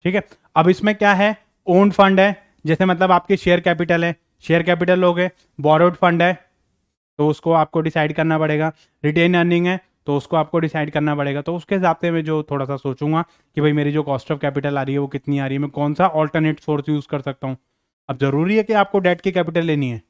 ठीक है, अब इसमें क्या है, ओन्ड फंड है, जैसे मतलब आपके शेयर कैपिटल है, शेयर कैपिटल लोगे, बोरोड फंड है तो उसको आपको डिसाइड करना पड़ेगा, रिटेन अर्निंग है तो उसको आपको डिसाइड करना पड़ेगा। तो उसके हिसाब से मैं जो थोड़ा सा सोचूंगा कि भाई मेरी जो कॉस्ट ऑफ कैपिटल आ रही है वो कितनी आ रही है, मैं कौन सा ऑल्टरनेट सोर्स यूज कर सकता हूँ। अब जरूरी है कि आपको डेट की कैपिटल लेनी है,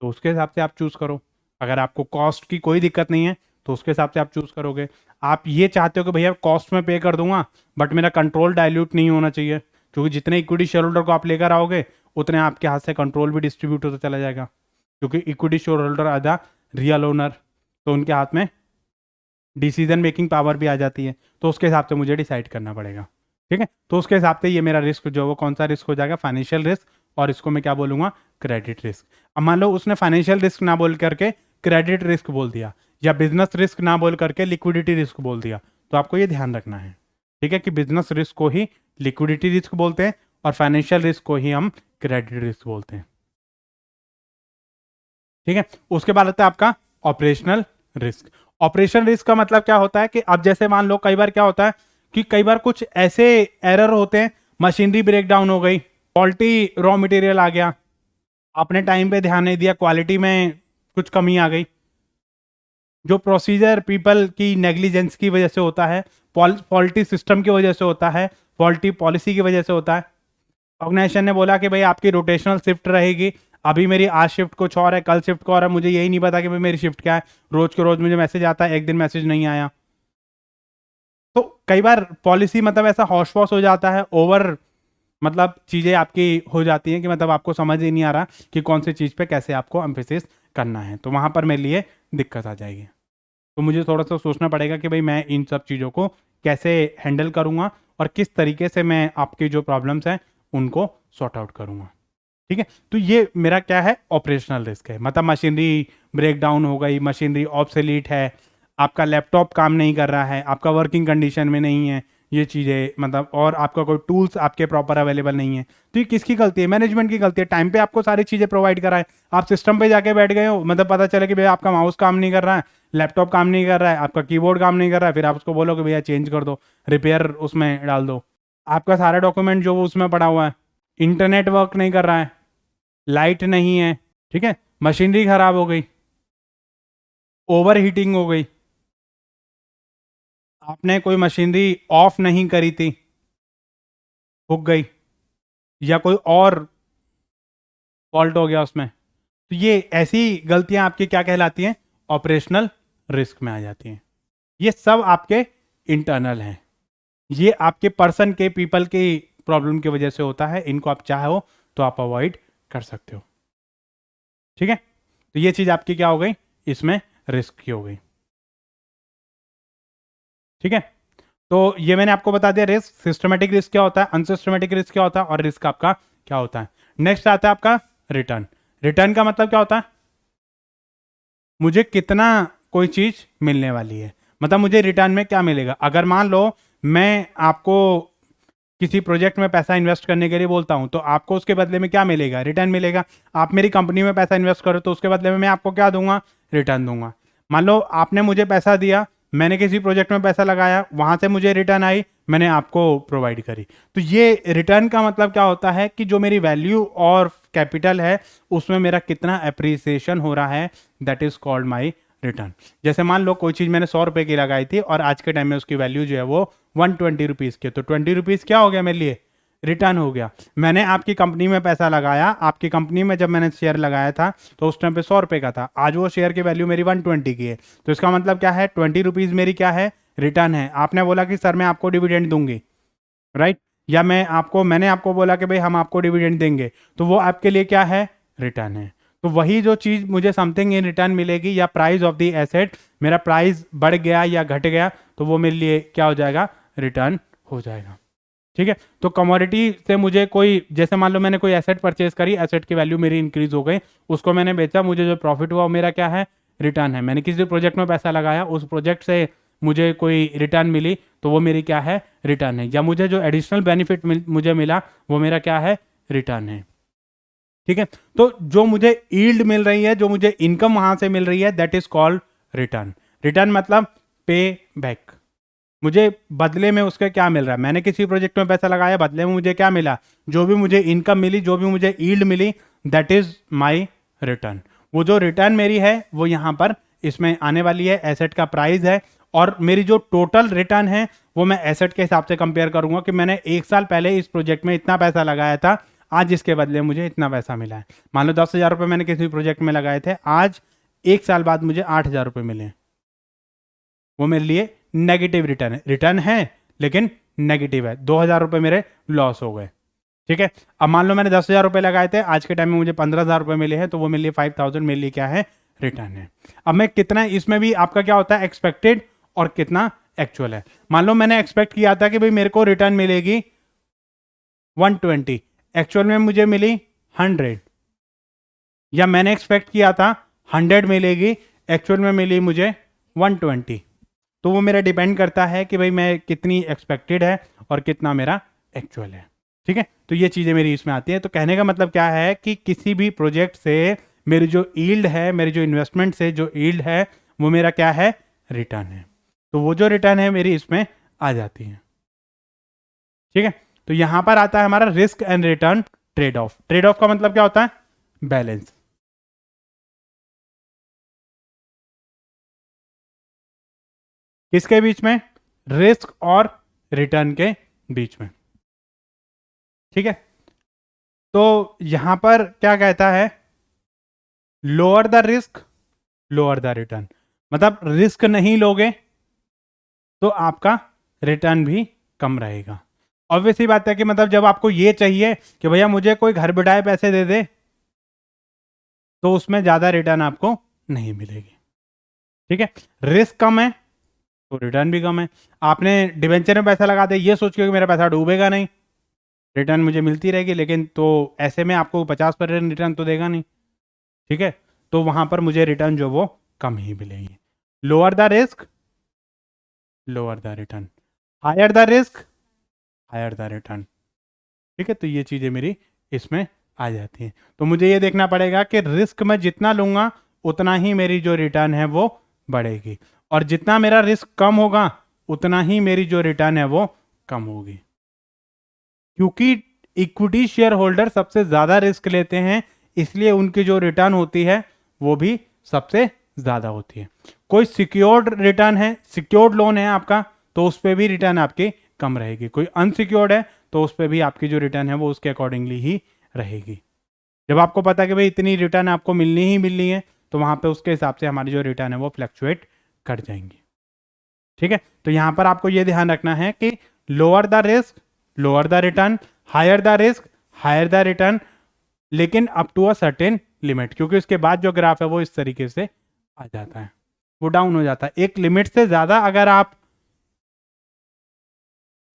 तो उसके हिसाब से आप चूज करो। अगर आपको कॉस्ट की कोई दिक्कत नहीं है तो उसके हिसाब से आप चूज करोगे। आप ये चाहते हो कि भैया कॉस्ट में पे कर दूंगा बट मेरा कंट्रोल डाइल्यूट नहीं होना चाहिए, क्योंकि जितने इक्विटी शेयर होल्डर को आप लेकर आओगे उतने आपके हाथ से कंट्रोल भी डिस्ट्रीब्यूट होता चला जाएगा, क्योंकि इक्विटी शेयर होल्डर आधा रियल ओनर, तो उनके हाथ में डिसीजन मेकिंग पावर भी आ जाती है, तो उसके हिसाब से मुझे डिसाइड करना पड़ेगा। ठीक है, तो उसके हिसाब से ये मेरा रिस्क जो वो कौन सा रिस्क हो जाएगा, फाइनेंशियल रिस्क, और इसको मैं क्या बोलूँगा, क्रेडिट रिस्क। अब मान लो उसने फाइनेंशियल रिस्क ना बोल करके क्रेडिट रिस्क बोल दिया, या बिजनेस रिस्क ना बोल करके लिक्विडिटी रिस्क बोल दिया, तो आपको ये ध्यान रखना है, ठीक है, कि बिजनेस रिस्क को ही लिक्विडिटी रिस्क बोलते हैं और फाइनेंशियल रिस्क को ही हम क्रेडिट रिस्क बोलते हैं। ठीक है, उसके बाद आता है आपका ऑपरेशनल रिस्क। ऑपरेशन रिस्क का मतलब क्या होता है कि अब जैसे मान लो कई बार क्या होता है कि कई बार कुछ ऐसे एरर होते हैं, मशीनरी ब्रेक डाउन हो गई, फॉल्टी रॉ मटेरियल आ गया, आपने टाइम पे ध्यान नहीं दिया, क्वालिटी में कुछ कमी आ गई, जो प्रोसीजर पीपल की नेग्लिजेंस की वजह से होता है, फॉल्टी सिस्टम की वजह से होता है, फॉल्टी पॉलिसी की वजह से होता है। ऑर्गेनाइजेशन ने बोला कि भाई आपकी रोटेशनल शिफ्ट रहेगी, अभी मेरी आज शिफ्ट कुछ और है, कल शिफ्ट को और है, मुझे यही नहीं पता कि भाई मेरी शिफ्ट क्या है, रोज के रोज मुझे मैसेज आता है, एक दिन मैसेज नहीं आया। तो कई बार पॉलिसी मतलब ऐसा हॉश वॉश हो जाता है, ओवर मतलब चीज़ें आपकी हो जाती हैं कि मतलब आपको समझ ही नहीं आ रहा कि कौन सी चीज़ पे कैसे आपको एम्फेसिस करना है, तो वहाँ पर मेरे लिए दिक्कत आ जाएगी। तो मुझे थोड़ा सा सोचना पड़ेगा कि भाई मैं इन सब चीज़ों को कैसे हैंडल करूँगा और किस तरीके से मैं आपकी जो प्रॉब्लम्स हैं उनको सॉर्ट आउट करूँगा। ठीक है, तो ये मेरा क्या है, ऑपरेशनल रिस्क है, मतलब मशीनरी ब्रेक डाउन हो गई, मशीनरी ऑब्सोलीट है, आपका लैपटॉप काम नहीं कर रहा है, आपका वर्किंग कंडीशन में नहीं है, ये चीज़ें मतलब, और आपका कोई टूल्स आपके प्रॉपर अवेलेबल नहीं है, तो ये किसकी गलती है, मैनेजमेंट की गलती है। टाइम पे आपको सारी चीज़ें प्रोवाइड कराए, आप सिस्टम पे जाके बैठ गए हो, मतलब पता चले कि भैया आपका माउस काम नहीं कर रहा है, लैपटॉप काम नहीं कर रहा है, आपका कीबोर्ड काम नहीं कर रहा है, फिर आप उसको बोलो कि भैया चेंज कर दो, रिपेयर उसमें डाल दो, आपका सारा डॉक्यूमेंट जो वो उसमें पड़ा हुआ है, इंटरनेट वर्क नहीं कर रहा है, लाइट नहीं है, ठीक है, मशीनरी खराब हो गई, ओवर हीटिंग हो गई, आपने कोई मशीनरी ऑफ नहीं करी थी, हुक गई, या कोई और फॉल्ट हो गया उसमें, तो ये ऐसी गलतियां आपकी क्या कहलाती हैं, ऑपरेशनल रिस्क में आ जाती हैं। ये सब आपके इंटरनल हैं, ये आपके पर्सन के पीपल की प्रॉब्लम की वजह से होता है, इनको आप चाहो तो आप अवॉइड कर सकते हो। ठीक है, तो ये चीज आपकी क्या हो गई, इसमें रिस्क की हो गई। ठीक है, तो ये मैंने आपको बता दिया रिस्क, सिस्टमेटिक रिस्क क्या होता है, अनसिस्टमेटिक रिस्क क्या होता है, और रिस्क आपका क्या होता है। नेक्स्ट आता है आपका रिटर्न। रिटर्न का मतलब क्या होता है, मुझे कितना कोई चीज मिलने वाली है, मतलब मुझे रिटर्न में क्या मिलेगा। अगर मान लो मैं आपको किसी प्रोजेक्ट में पैसा इन्वेस्ट करने के लिए बोलता हूं, तो आपको उसके बदले में क्या मिलेगा, रिटर्न मिलेगा। आप मेरी कंपनी में पैसा इन्वेस्ट करो तो उसके बदले में मैं आपको क्या दूंगा, रिटर्न दूंगा। मान लो आपने मुझे पैसा दिया, मैंने किसी प्रोजेक्ट में पैसा लगाया, वहां से मुझे रिटर्न आई, मैंने आपको प्रोवाइड करी। तो ये रिटर्न का मतलब क्या होता है कि जो मेरी वैल्यू और कैपिटल है उसमें मेरा कितना अप्रिसिएशन हो रहा है, that is called my return. जैसे मान लो कोई चीज़ मैंने 100 रुपए की लगाई थी और आज के टाइम में उसकी वैल्यू जो है वो 120 रुपीज़ की, तो 20 रुपीज़ क्या हो गया मेरे लिए, रिटर्न हो गया। मैंने आपकी कंपनी में पैसा लगाया, आपकी कंपनी में जब मैंने शेयर लगाया था तो उस टाइम पे 100 रुपए का था, आज वो शेयर की वैल्यू मेरी 120 की है, तो इसका मतलब क्या है, 20 रुपीज़ मेरी क्या है, रिटर्न है। आपने बोला कि सर मैं आपको डिविडेंड दूंगी, राइट, या मैंने आपको बोला कि भाई हम आपको डिविडेंड देंगे, तो वो आपके लिए क्या है, रिटर्न है। तो वही जो चीज़ मुझे समथिंग इन रिटर्न मिलेगी, या प्राइस ऑफ द एसेट, मेरा प्राइस बढ़ गया या घट गया तो वो मेरे लिए क्या हो जाएगा, रिटर्न हो जाएगा। ठीक है, तो कमोडिटी से मुझे कोई, जैसे मान लो मैंने कोई एसेट परचेज करी, एसेट की वैल्यू मेरी इंक्रीज हो गई, उसको मैंने बेचा, मुझे जो प्रॉफिट हुआ वो मेरा क्या है, रिटर्न है। मैंने किसी प्रोजेक्ट में पैसा लगाया, उस प्रोजेक्ट से मुझे कोई रिटर्न मिली, तो वो मेरी क्या है, रिटर्न है। या मुझे जो एडिशनल बेनिफिट मुझे मिला वो मेरा क्या है, रिटर्न है। ठीक है, तो जो मुझे ईल्ड मिल रही है, जो मुझे इनकम वहां से मिल रही है, that is called return. Return मतलब पे बैक, मुझे बदले में उसका क्या मिल रहा है। मैंने किसी प्रोजेक्ट में पैसा लगाया, बदले में मुझे क्या मिला, जो भी मुझे इनकम मिली, जो भी मुझे ईल्ड मिली, दैट इज माई रिटर्न। वो जो रिटर्न मेरी है वो यहाँ पर इसमें आने वाली है, एसेट का प्राइस है, और मेरी जो टोटल रिटर्न है वो मैं एसेट के हिसाब से कंपेयर करूंगा कि मैंने 1 साल पहले इस प्रोजेक्ट में इतना पैसा लगाया था, आज इसके बदले मुझे इतना पैसा मिला है। मान लो 10,000 रुपये मैंने किसी प्रोजेक्ट में लगाए थे, आज 1 साल बाद मुझे 8,000 रुपये मिले, वो मेरे लिए नेगेटिव रिटर्न है। रिटर्न है लेकिन नेगेटिव है, 2,000 रुपये मेरे लॉस हो गए। ठीक है, अब मान लो मैंने 10,000 रुपये लगाए थे, आज के टाइम में मुझे 15,000 रुपये मिले हैं, तो वो मेरे लिए 5,000 मेरे लिए क्या है, रिटर्न है। अब मैं कितना, इसमें भी आपका क्या होता है, एक्सपेक्टेड और कितना एक्चुअल है। मान लो मैंने एक्सपेक्ट किया था कि भाई मेरे को रिटर्न मिलेगी 120, एक्चुअल में मुझे मिली 100, या मैंने एक्सपेक्ट किया था 100 मिलेगी, एक्चुअल में मिली मुझे 120। तो वो मेरा डिपेंड करता है कि भाई मैं कितनी एक्सपेक्टेड है और कितना मेरा एक्चुअल है। ठीक है, तो ये चीज़ें मेरी इसमें आती हैं। तो कहने का मतलब क्या है कि किसी भी प्रोजेक्ट से मेरी जो यील्ड है, मेरी जो इन्वेस्टमेंट से जो यील्ड है, वो मेरा क्या है, रिटर्न है। तो वो जो रिटर्न है मेरी इसमें आ जाती है। ठीक है, तो यहां पर आता है हमारा risk and return trade off. Trade off का मतलब क्या होता है, बैलेंस। किसके बीच में, रिस्क और रिटर्न के बीच में। ठीक है, तो यहां पर क्या कहता है, lower the risk lower the return, मतलब रिस्क नहीं लोगे तो आपका रिटर्न भी कम रहेगा। ऑब्वियसली बात है कि मतलब जब आपको ये चाहिए कि भैया मुझे कोई घर बिठाए पैसे दे दे, तो उसमें ज्यादा रिटर्न आपको नहीं मिलेगी। ठीक है, रिस्क कम है तो रिटर्न भी कम है। आपने डिवेंचर में पैसा लगा दिया ये सोच के कि मेरा पैसा डूबेगा नहीं, रिटर्न मुझे मिलती रहेगी, लेकिन तो ऐसे में आपको 50% रिटर्न तो देगा नहीं। ठीक है, तो वहां पर मुझे रिटर्न जो वो कम ही मिलेगी। Lower the risk lower the return, higher the risk higher the return. ठीक है, तो ये चीज़ें मेरी इसमें आ जाती हैं। तो मुझे ये देखना पड़ेगा कि रिस्क मैं जितना लूँगा उतना ही मेरी जो रिटर्न है वो बढ़ेगी, और जितना मेरा रिस्क कम होगा उतना ही मेरी जो रिटर्न है वो कम होगी। क्योंकि इक्विटी शेयर होल्डर सबसे ज़्यादा रिस्क लेते हैं, इसलिए उनकी जो रिटर्न होती है वो भी सबसे ज़्यादा होती है। कोई सिक्योर्ड रिटर्न है, सिक्योर्ड लोन है आपका, तो उस पर भी रिटर्न आपकी कम रहेगी। कोई अनसिक्योर्ड है तो उस पर भी आपकी जो रिटर्न है वो उसके अकॉर्डिंगली ही रहेगी। जब आपको पता है कि भाई इतनी रिटर्न आपको मिलनी ही मिलनी है, तो वहां पे उसके हिसाब से हमारी जो रिटर्न है वो फ्लक्चुएट कर जाएंगी। ठीक है, तो यहां पर आपको ये ध्यान रखना है कि lower the risk lower the return, higher the risk higher the return, लेकिन up to a certain limit, क्योंकि उसके बाद जो ग्राफ है वो इस तरीके से आ जाता है, वो डाउन हो जाता है। एक लिमिट से ज्यादा अगर आप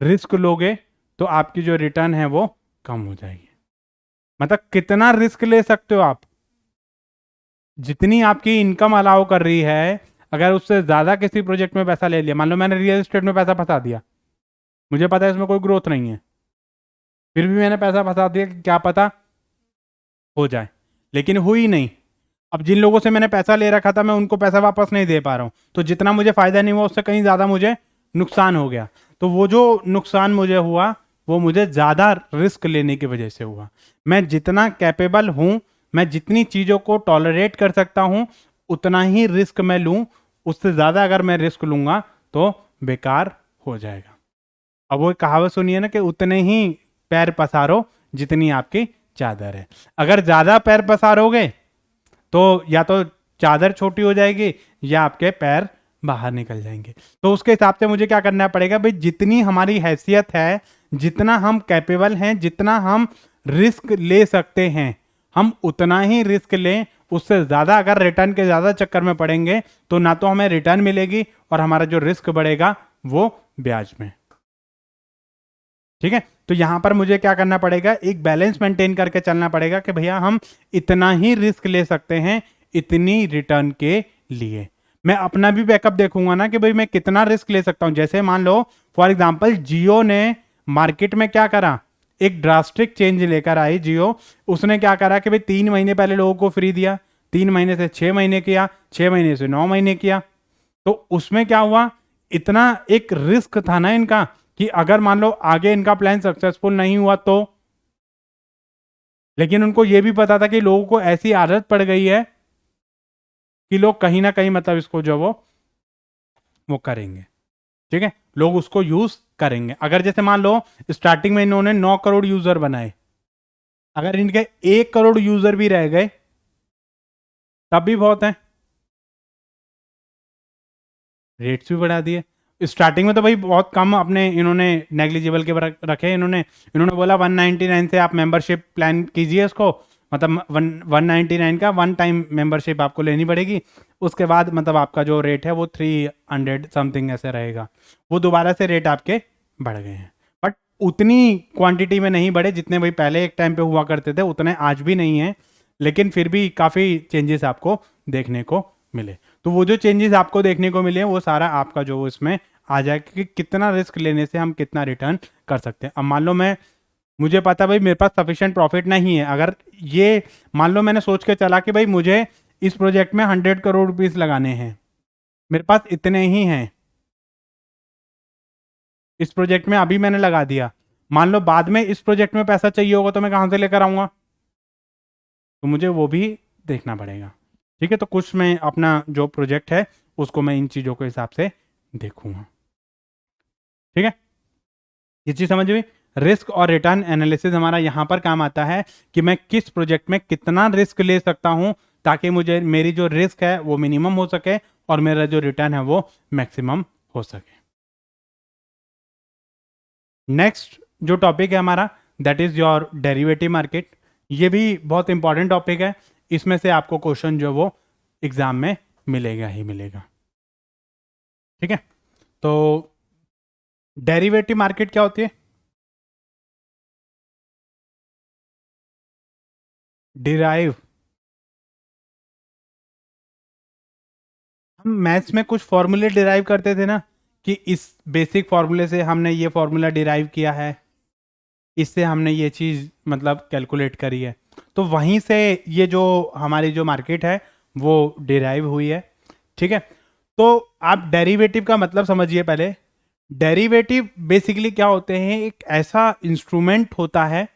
रिस्क लोगे तो आपकी जो रिटर्न है वो कम हो जाएगी। मतलब कितना रिस्क ले सकते हो आप, जितनी आपकी इनकम अलाउ कर रही है, अगर उससे ज्यादा किसी प्रोजेक्ट में पैसा ले लिया, मान लो मैंने रियल एस्टेट में पैसा फंसा दिया, मुझे पता है इसमें कोई ग्रोथ नहीं है, फिर भी मैंने पैसा फंसा दिया कि क्या पता हो जाए, लेकिन हुई नहीं। अब जिन लोगों से मैंने पैसा ले रखा था मैं उनको पैसा वापस नहीं दे पा रहा हूँ, तो जितना मुझे फायदा नहीं हुआ उससे कहीं ज्यादा मुझे नुकसान हो गया। तो वो जो नुकसान मुझे हुआ वो मुझे ज्यादा रिस्क लेने की वजह से हुआ। मैं जितना कैपेबल हूं, मैं जितनी चीजों को टॉलरेट कर सकता हूं उतना ही रिस्क मैं लूं, उससे ज्यादा अगर मैं रिस्क लूंगा तो बेकार हो जाएगा। अब वो कहावत सुनिए ना कि उतने ही पैर पसारो जितनी आपकी चादर है। अगर ज्यादा पैर पसारोगे तो या तो चादर छोटी हो जाएगी या आपके पैर बाहर निकल जाएंगे। तो उसके हिसाब से मुझे क्या करना पड़ेगा भाई, जितनी हमारी हैसियत है, जितना हम कैपेबल हैं, जितना हम रिस्क ले सकते हैं, हम उतना ही रिस्क लें। उससे ज्यादा अगर रिटर्न के ज्यादा चक्कर में पड़ेंगे तो ना तो हमें रिटर्न मिलेगी और हमारा जो रिस्क बढ़ेगा वो ब्याज में। ठीक है, तो यहां पर मुझे क्या करना पड़ेगा, एक बैलेंस मेंटेन करके चलना पड़ेगा कि भैया हम इतना ही रिस्क ले सकते हैं इतनी रिटर्न के लिए। मैं अपना भी बैकअप देखूंगा ना कि भाई मैं कितना रिस्क ले सकता हूं। जैसे मान लो फॉर एग्जांपल जियो ने मार्केट में क्या करा, एक ड्रास्टिक चेंज लेकर आई जियो। उसने क्या करा कि भाई 3 महीने पहले लोगों को फ्री दिया, 3 महीने से 6 महीने किया, 6 महीने से 9 महीने किया। तो उसमें क्या हुआ, इतना एक रिस्क था ना इनका कि अगर मान लो आगे इनका प्लान सक्सेसफुल नहीं हुआ तो, लेकिन उनको यह भी पता था कि लोगों को ऐसी आदत पड़ गई है कि लोग कहीं ना कहीं मतलब इसको जो वो करेंगे। ठीक है, लोग उसको यूज करेंगे। अगर जैसे मान लो स्टार्टिंग में इन्होंने 9 करोड़ यूजर बनाए, अगर इनके 1 करोड़ यूजर भी रह गए तब भी बहुत है, रेट्स भी बढ़ा दिए। स्टार्टिंग में तो भाई बहुत कम अपने इन्होंने नेग्लिजिबल के रखे। इन्होंने बोला 199 से आप मेंबरशिप प्लान कीजिए इसको, मतलब 199 का वन टाइम मेंबरशिप आपको लेनी पड़ेगी। उसके बाद मतलब आपका जो रेट है वो 300 समथिंग ऐसे रहेगा। वो दोबारा से रेट आपके बढ़ गए हैं, बट उतनी क्वांटिटी में नहीं बढ़े जितने भाई पहले एक टाइम पे हुआ करते थे, उतने आज भी नहीं है, लेकिन फिर भी काफ़ी चेंजेस आपको देखने को मिले। तो वो जो चेंजेस आपको देखने को मिले वो सारा आपका जो इसमें आ जाए कि कितना रिस्क लेने से हम कितना रिटर्न कर सकते हैं। अब मान लो मुझे पता भाई मेरे पास सफिशिएंट प्रॉफिट नहीं है, अगर ये मान लो मैंने सोच के चला कि भाई मुझे इस प्रोजेक्ट में 100 करोड़ रुपीस लगाने हैं, मेरे पास इतने ही हैं, इस प्रोजेक्ट में अभी मैंने लगा दिया, मान लो बाद में इस प्रोजेक्ट में पैसा चाहिए होगा तो मैं कहां से लेकर आऊंगा, तो मुझे वो भी देखना पड़ेगा। ठीक है, तो कुछ मैं अपना जो प्रोजेक्ट है उसको मैं इन चीज़ों के हिसाब से देखूंगा। ठीक है, ये चीज़ समझ में। रिस्क और रिटर्न एनालिसिस हमारा यहाँ पर काम आता है कि मैं किस प्रोजेक्ट में कितना रिस्क ले सकता हूँ ताकि मुझे मेरी जो रिस्क है वो मिनिमम हो सके और मेरा जो रिटर्न है वो मैक्सिमम हो सके। नेक्स्ट जो टॉपिक है हमारा that is your derivative market. ये भी बहुत इंपॉर्टेंट टॉपिक है, इसमें से आपको क्वेश्चन जो वो एग्जाम में मिलेगा ही मिलेगा। ठीक है, तो डेरिवेटिव मार्केट क्या होती है? डिराइव, हम मैथ्स में कुछ फॉर्मूले डिराइव करते थे ना कि इस बेसिक फॉर्मूले से हमने ये फॉर्मूला डिराइव किया है, इससे हमने ये चीज़ मतलब कैलकुलेट करी है, तो वहीं से ये जो हमारी जो मार्केट है वो डिराइव हुई है। ठीक है, तो आप डेरिवेटिव का मतलब समझिए पहले। डेरिवेटिव बेसिकली क्या होते हैं? एक ऐसा इंस्ट्रूमेंट होता है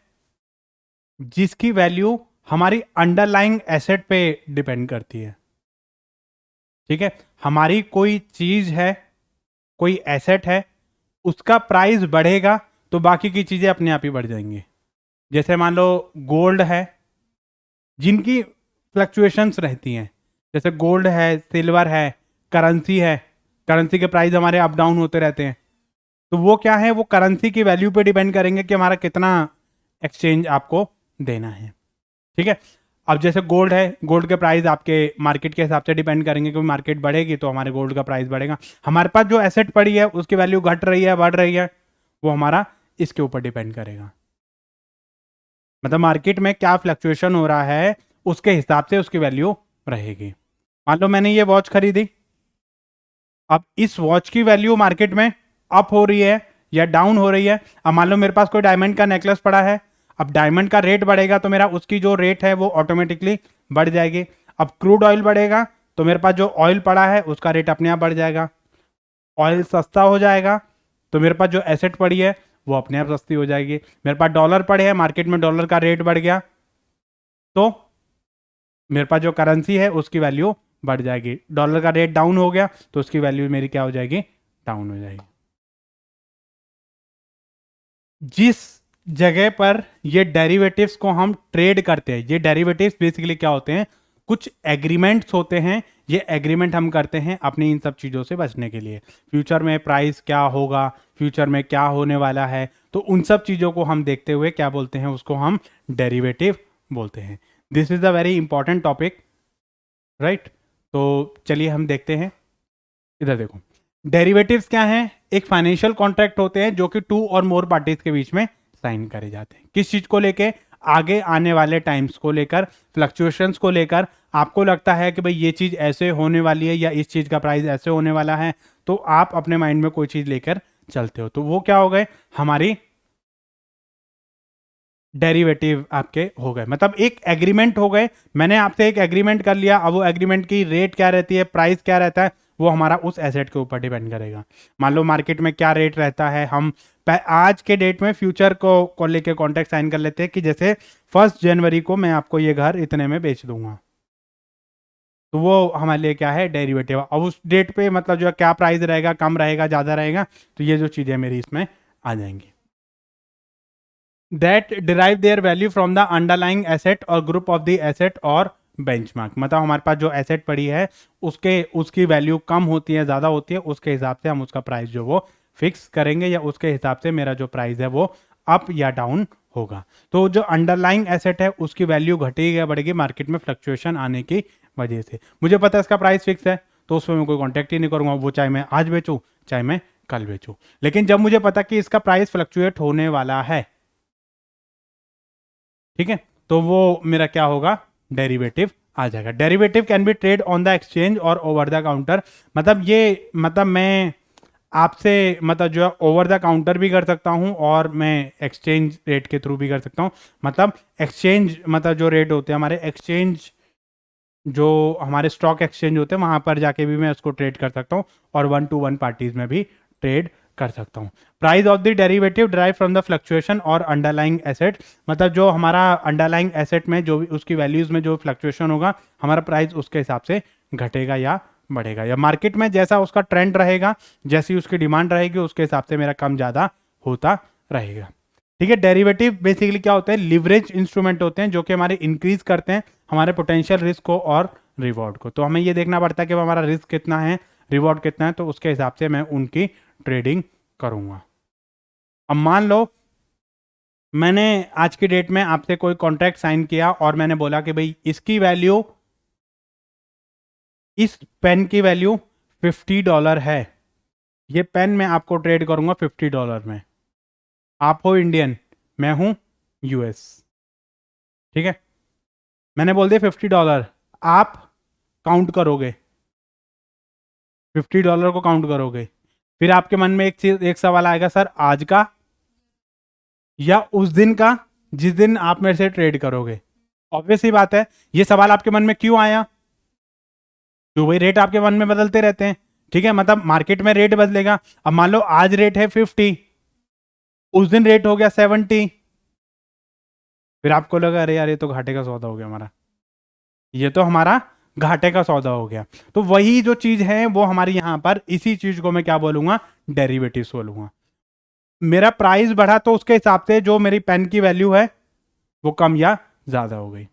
जिसकी वैल्यू हमारी अंडरलाइंग एसेट पे डिपेंड करती है। ठीक है, हमारी कोई चीज है, कोई एसेट है, उसका प्राइस बढ़ेगा तो बाकी की चीजें अपने आप ही बढ़ जाएंगी। जैसे मान लो गोल्ड है, जिनकी फ्लक्चुएशंस रहती हैं, जैसे गोल्ड है, सिल्वर है, करेंसी है, करेंसी के प्राइस हमारे अप डाउन होते रहते हैं, तो वो क्या है, वो करेंसी की वैल्यू पे डिपेंड करेंगे कि हमारा कितना एक्सचेंज आपको देना है। ठीक है, अब जैसे गोल्ड है, गोल्ड के प्राइस आपके मार्केट के हिसाब से डिपेंड करेंगे, क्योंकि मार्केट बढ़ेगी तो हमारे गोल्ड का प्राइस बढ़ेगा। हमारे पास जो एसेट पड़ी है उसकी वैल्यू घट रही है, बढ़ रही है, वो हमारा इसके ऊपर डिपेंड करेगा। मतलब मार्केट में क्या फ्लक्चुएशन हो रहा है उसके हिसाब से उसकी वैल्यू रहेगी। मान लो मैंने ये वॉच खरीदी, अब इस वॉच की वैल्यू मार्केट में अप हो रही है या डाउन हो रही है। अब मान लो मेरे पास कोई डायमंड का नेकलेस पड़ा है, अब डायमंड का रेट बढ़ेगा तो मेरा उसकी जो रेट है वो ऑटोमेटिकली बढ़ जाएगी। अब क्रूड ऑयल बढ़ेगा तो मेरे पास जो ऑयल पड़ा है उसका रेट अपने आप बढ़ जाएगा। ऑयल सस्ता हो जाएगा तो मेरे पास जो एसेट पड़ी है वो अपने आप सस्ती हो जाएगी। मेरे पास डॉलर पड़े हैं, मार्केट में डॉलर का रेट बढ़ गया तो मेरे पास जो करेंसी है उसकी वैल्यू बढ़ जाएगी। डॉलर का रेट डाउन हो गया तो उसकी वैल्यू मेरी क्या हो जाएगी? डाउन हो जाएगी। जिस जगह पर ये डेरिवेटिव्स को हम ट्रेड करते हैं, ये डेरिवेटिव्स बेसिकली क्या होते हैं? कुछ एग्रीमेंट्स होते हैं। ये एग्रीमेंट हम करते हैं अपनी इन सब चीज़ों से बचने के लिए। फ्यूचर में प्राइस क्या होगा, फ्यूचर में क्या होने वाला है, तो उन सब चीज़ों को हम देखते हुए क्या बोलते हैं? उसको हम डेरिवेटिव बोलते हैं। This is a very important topic, right? तो चलिए हम देखते हैं। इधर देखो, डेरिवेटिव्स क्या हैं? एक फाइनेंशियल कॉन्ट्रैक्ट होते हैं जो कि टू और मोर पार्टीज के बीच में साइन करे जाते हैं। किस चीज को लेके? आगे आने वाले टाइम्स को लेकर, फ्लक्चुएशंस को लेकर। आपको लगता है कि भाई ये चीज ऐसे होने वाली है या इस चीज का प्राइस ऐसे होने वाला है, तो आप अपने माइंड में कोई चीज लेकर चलते हो, तो वो क्या हो गए? हमारी डेरिवेटिव आपके हो गए, मतलब एक एग्रीमेंट हो गए। मैंने आपसे एक एग्रीमेंट कर लिया, अब वो एग्रीमेंट की रेट क्या रहती है, प्राइस क्या रहता है, वो हमारा उस एसेट के ऊपर डिपेंड करेगा। मान लो मार्केट में क्या रेट रहता है, हम आज के डेट में फ्यूचर को लेके कॉन्ट्रैक्ट साइन कर लेते हैं कि जैसे 1 जनवरी को मैं आपको ये घर इतने में बेच दूंगा, तो वो हमारे लिए क्या है? डेरिवेटिव। अब उस डेट पे मतलब जो है क्या प्राइस रहेगा, कम रहेगा, ज़्यादा रहेगा, तो ये जो चीज़ें मेरी इसमें आ जाएंगी। that derive their value from the underlying asset or group of the asset और बेंचमार्क। मतलब हमारे पास जो एसेट पड़ी है उसकी वैल्यू कम होती है, ज़्यादा होती है, उसके हिसाब से हम उसका प्राइस जो वो फिक्स करेंगे या उसके हिसाब से मेरा जो प्राइस है वो अप या डाउन होगा। तो जो अंडरलाइंग एसेट है उसकी वैल्यू घटेगी या बढ़ेगी, मार्केट में फ्लक्चुएशन आने की वजह से। मुझे पता है इसका प्राइस फिक्स है, तो उसमें मैं कोई कॉन्टैक्ट ही नहीं करूँगा, वो चाहे मैं आज बेचूँ चाहे मैं कल बेचूँ। लेकिन जब मुझे पता कि इसका प्राइस फ्लक्चुएट होने वाला है, ठीक है, तो वो मेरा क्या होगा, डेरिवेटिव आ जाएगा। Derivative can be trade on the exchange और ओवर द काउंटर। मतलब ये मतलब मैं आपसे मतलब जो है ओवर द काउंटर भी कर सकता हूँ और मैं एक्सचेंज रेट के थ्रू भी कर सकता हूँ। मतलब एक्सचेंज मतलब जो रेट होते हैं हमारे एक्सचेंज, जो हमारे स्टॉक एक्सचेंज होते हैं वहां पर जाके भी मैं उसको ट्रेड कर सकता हूँ, और 1 to 1 पार्टीज में भी ट्रेड कर सकता हूँ। Price of the derivative drive from the fluctuation और अंडरलाइंग एसेट। मतलब जो हमारा अंडरलाइंग एसेट में जो भी उसकी वैल्यूज में जो फ्लक्चुएशन होगा, हमारा प्राइस उसके हिसाब से घटेगा या बढ़ेगा, या मार्केट में जैसा उसका ट्रेंड रहेगा, जैसी उसकी डिमांड रहेगी, उसके हिसाब से मेरा कम ज़्यादा होता रहेगा। ठीक है, डेरिवेटिव बेसिकली क्या होते हैं, लिवरेज इंस्ट्रूमेंट होते हैं जो कि हमारे इंक्रीज करते हैं हमारे पोटेंशियल रिस्क को और रिवॉर्ड को। तो हमें ये देखना पड़ता है कि हमारा रिस्क कितना है, रिवॉर्ड कितना है, तो उसके हिसाब से मैं उनकी ट्रेडिंग करूंगा। अब मान लो मैंने आज की डेट में आपसे कोई कॉन्ट्रैक्ट साइन किया और मैंने बोला कि भाई इसकी वैल्यू, इस पेन की वैल्यू $50 है, ये पेन मैं आपको ट्रेड करूंगा $50 में। आप हो इंडियन, मैं हूं यूएस, ठीक है, मैंने बोल दिया $50, आप काउंट करोगे, $50 को काउंट करोगे, फिर आपके मन में एक चीज, एक सवाल आएगा, सर आज का या उस दिन का जिस दिन आप मेरे से ट्रेड करोगे। ऑब्वियस ही बात है, ये सवाल आपके मन में क्यों आया, तो भाई रेट आपके मन में बदलते रहते हैं, ठीक है, मतलब मार्केट में रेट बदलेगा। अब मान लो आज रेट है 50, उस दिन रेट हो गया 70, फिर आपको लगा अरे यार ये तो घाटे का सौदा हो गया हमारा, ये तो हमारा घाटे का सौदा हो गया। तो वही जो चीज है वो हमारी यहां पर, इसी चीज को मैं क्या बोलूंगा, डेरिवेटिव्स बोलूंगा। मेरा प्राइस बढ़ा तो उसके हिसाब से जो मेरी पेन की वैल्यू है वो कम या ज्यादा हो गई,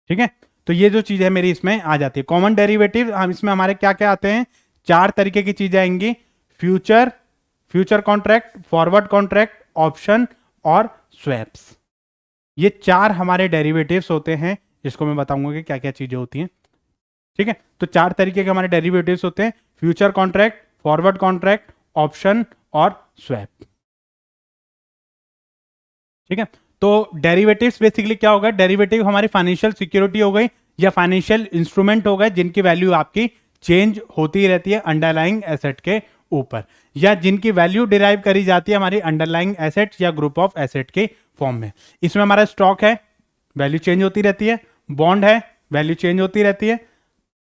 ठीक है। तो ये जो चीज है मेरी इसमें आ जाती है कॉमन डेरिवेटिव। हम इसमें हमारे क्या क्या आते हैं, 4 तरीके की चीजें आएंगी, future, future contract, forward contract, option और स्वैप्स। ये 4 हमारे डेरिवेटिव्स होते हैं, जिसको मैं बताऊंगा कि क्या क्या चीजें होती हैं, ठीक है। तो 4 तरीके के हमारे डेरिवेटिव्स होते हैं, future contract, forward contract, option और स्वैप, ठीक है। तो डेरिवेटिव्स बेसिकली क्या होगा, डेरिवेटिव हमारी फाइनेंशियल सिक्योरिटी हो गई या फाइनेंशियल इंस्ट्रूमेंट हो गए जिनकी वैल्यू आपकी चेंज होती रहती है अंडरलाइंग एसेट के ऊपर, या जिनकी वैल्यू डिराइव करी जाती है हमारी अंडरलाइंग एसेट या ग्रुप ऑफ एसेट के फॉर्म में। इसमें हमारा स्टॉक है, वैल्यू चेंज होती रहती है, बॉन्ड है, वैल्यू चेंज होती रहती है,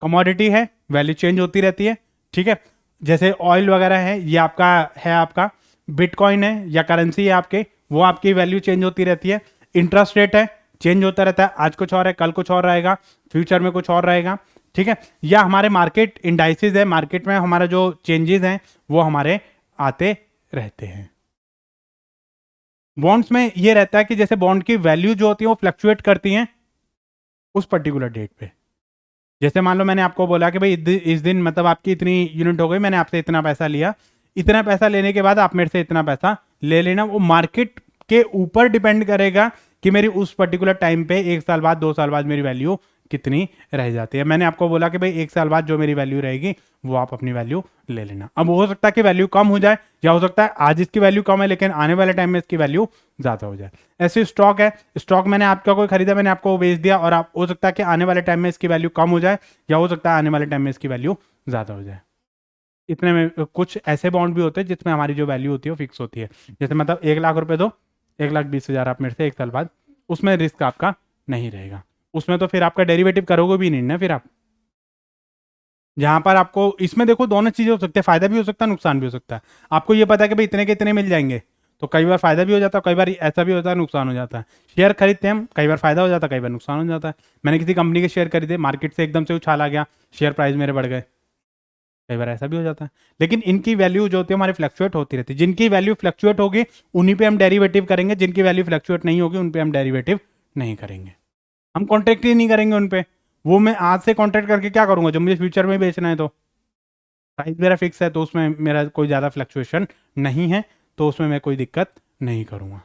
कमोडिटी है, वैल्यू चेंज होती रहती है, ठीक है। जैसे ऑयल वगैरह है, ये आपका है, आपका बिटकॉइन है या करेंसी है आपके, वो आपकी वैल्यू चेंज होती रहती है। इंटरेस्ट रेट है, चेंज होता रहता है, आज कुछ और है, कल कुछ और रहेगा, फ्यूचर में कुछ और रहेगा, ठीक है। या हमारे मार्केट इंडाइसिस है, मार्केट में हमारा जो चेंजेस हैं वो हमारे आते रहते हैं। बॉन्ड्स में ये रहता है कि जैसे बॉन्ड की वैल्यू जो होती है वो फ्लक्चुएट करती हैं उस पर्टिकुलर डेट पे। जैसे मान लो मैंने आपको बोला कि भाई इस दिन मतलब आपकी इतनी यूनिट हो गई, मैंने आपसे इतना पैसा लिया, इतना पैसा लेने के बाद आप मेरे से इतना पैसा ले लेना। वो मार्केट के ऊपर डिपेंड करेगा कि मेरी उस पर्टिकुलर टाइम पे 1 साल बाद 2 साल बाद मेरी वैल्यू कितनी रह जाती है। मैंने आपको बोला कि भाई 1 साल बाद जो मेरी वैल्यू रहेगी वो आप अपनी वैल्यू ले लेना। अब हो सकता है कि वैल्यू कम हो जाए, या हो सकता है आज इसकी वैल्यू कम है लेकिन आने वाले टाइम में इसकी वैल्यू ज्यादा हो जाए। ऐसे स्टॉक है, स्टॉक मैंने आपका कोई खरीदा, मैंने आपको बेच दिया, और आप हो सकता है कि आने वाले टाइम में इसकी वैल्यू कम हो जाए, या हो सकता है आने वाले टाइम में इसकी वैल्यू ज्यादा हो जाए। इतने में कुछ ऐसे बॉन्ड भी होते हैं जिसमें हमारी जो वैल्यू होती है वो फिक्स होती है। जैसे मतलब 1 लाख रुपए दो, 1,20,000 आप मेरे से 1 साल बाद, उसमें रिस्क आपका नहीं रहेगा, उसमें तो फिर आपका डेरिवेटिव करोगे भी नहीं ना फिर आप। जहां पर आपको इसमें देखो दोनों चीजें हो सकती है, फायदा भी हो सकता है, नुकसान भी हो सकता है। आपको ये पता है कि भाई इतने के इतने मिल जाएंगे, तो कई बार फायदा भी हो जाता है, कई बार ऐसा भी होता है नुकसान हो जाता है। शेयर खरीदते हैं हम, कई बार फायदा हो जाता है, कई बार नुकसान हो जाता है। मैंने किसी कंपनी के शेयर खरीदे, मार्केट से एकदम से उछाल आ गया, शेयर प्राइस मेरे बढ़ गए, कई बार ऐसा भी हो जाता है। लेकिन इनकी वैल्यू जो होती है हमारी फ्लक्चुएट होती रहती है। जिनकी वैल्यू फ्लक्चुएट होगी उन्हीं पे हम डेरिवेटिव करेंगे, जिनकी वैल्यू फ्लक्चुएट नहीं होगी उन पे हम डेरिवेटिव नहीं करेंगे, हम कॉन्ट्रैक्ट ही नहीं करेंगे उन पे। वो मैं आज से कॉन्ट्रैक्ट करके क्या करूंगा, जब मुझे फ्यूचर में बेचना है तो प्राइस मेरा फिक्स है, तो उसमें मेरा कोई ज़्यादा फ्लक्चुएशन नहीं है, तो उसमें मैं कोई दिक्कत नहीं करूंगा।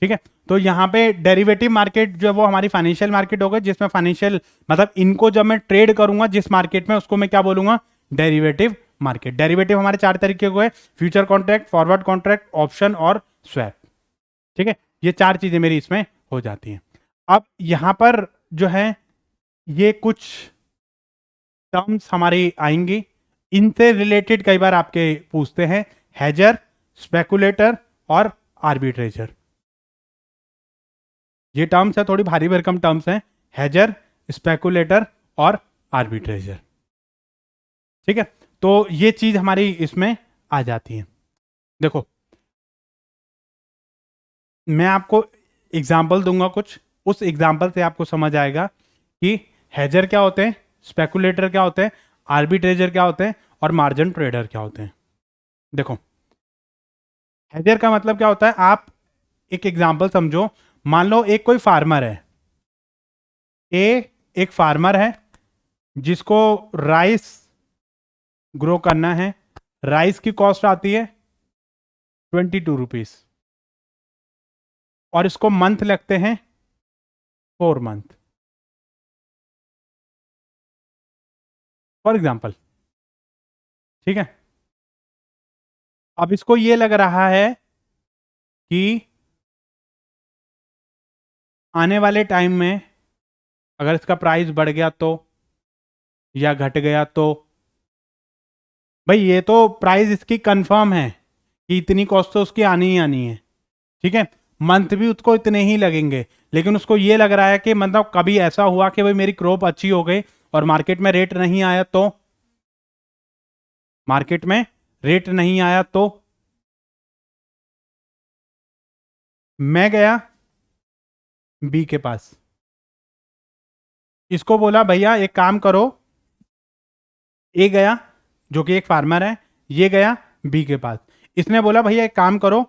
ठीक है, तो यहाँ पे डेरिवेटिव मार्केट जो है वो हमारी फाइनेंशियल मार्केट हो गई, जिसमें फाइनेंशियल मतलब इनको जब मैं ट्रेड करूंगा जिस मार्केट में, उसको मैं क्या बोलूंगा, डेरिवेटिव मार्केट। डेरिवेटिव हमारे 4 तरीके के हैं, future contract, forward contract, option और स्वैप। ठीक है, ये 4 चीजें मेरी इसमें हो जाती हैं। अब यहां पर जो है ये कुछ टर्म्स हमारी आएंगी, इनसे रिलेटेड कई बार आपके पूछते हैं, हेजर, स्पेकुलेटर और आर्बिट्रेजर। ये टर्म्स है, थोड़ी भारी भरकम टर्म्स हैं, हेजर, स्पेकुलेटर और आर्बिट्रेजर। ठीक है, तो ये चीज हमारी इसमें आ जाती है। देखो मैं आपको एग्जाम्पल दूंगा कुछ, उस एग्जाम्पल से आपको समझ आएगा कि हेजर क्या होते हैं, स्पेकुलेटर क्या होते हैं, आर्बिट्रेजर क्या होते हैं और मार्जिन ट्रेडर क्या होते हैं। देखो हेजर का मतलब क्या होता है, आप एक एग्जाम्पल समझो, मान लो एक कोई फार्मर है, एक फार्मर है जिसको राइस ग्रो करना है, राइस की कॉस्ट आती है 22 रुपीज और इसको मंथ लगते हैं 4 मंथ, फॉर एग्जाम्पल। ठीक है, अब इसको ये लग रहा है कि आने वाले टाइम में अगर इसका प्राइस बढ़ गया तो, या घट गया तो, भाई ये तो प्राइस इसकी कंफर्म है कि इतनी कॉस्ट तो उसकी आनी ही आनी है। ठीक है, मंथ भी उसको इतने ही लगेंगे, लेकिन उसको ये लग रहा है कि मतलब कभी ऐसा हुआ कि भाई मेरी क्रॉप अच्छी हो गई और मार्केट में रेट नहीं आया तो, मार्केट में रेट नहीं आया तो मैं गया बी के पास, इसको बोला भैया एक काम करो, ए गया जो कि एक फार्मर है, ये गया बी के पास, इसने बोला भैया एक काम करो,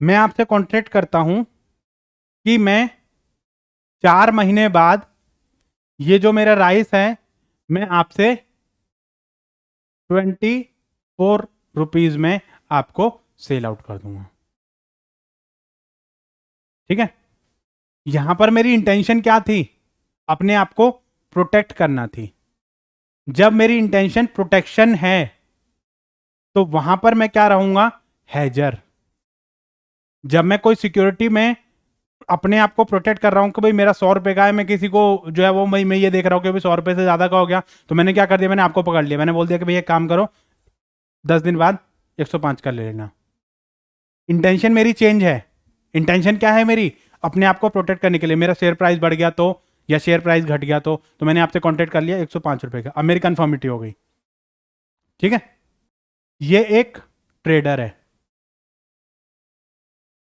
मैं आपसे कॉन्ट्रैक्ट करता हूं कि मैं 4 महीने बाद ये जो मेरा राइस है मैं आपसे 24 रुपीज में आपको सेल आउट कर दूंगा। ठीक है, यहां पर मेरी इंटेंशन क्या थी, अपने आप को प्रोटेक्ट करना थी। जब मेरी इंटेंशन प्रोटेक्शन है तो वहां पर मैं क्या रहूंगा, हैजर। जब मैं कोई सिक्योरिटी में अपने आप को प्रोटेक्ट कर रहा हूं कि भाई मेरा 100 रुपए का है, मैं किसी को जो है वो भाई मैं ये देख रहा हूं कि भाई 100 रुपए से ज्यादा का हो गया, तो मैंने क्या कर दिया, मैंने आपको पकड़ लिया, मैंने बोल दिया कि भाई एक काम करो 10 दिन बाद 105 का ले लेना। इंटेंशन मेरी चेंज है, इंटेंशन क्या है मेरी, अपने आप को प्रोटेक्ट करने के लिए। मेरा शेयर प्राइस बढ़ गया तो, या शेयर प्राइस घट गया तो मैंने आपसे कॉन्टेक्ट कर लिया 105 रुपए का, अब मेरी कंफर्मिटी हो गई। ठीक है, ये एक ट्रेडर है,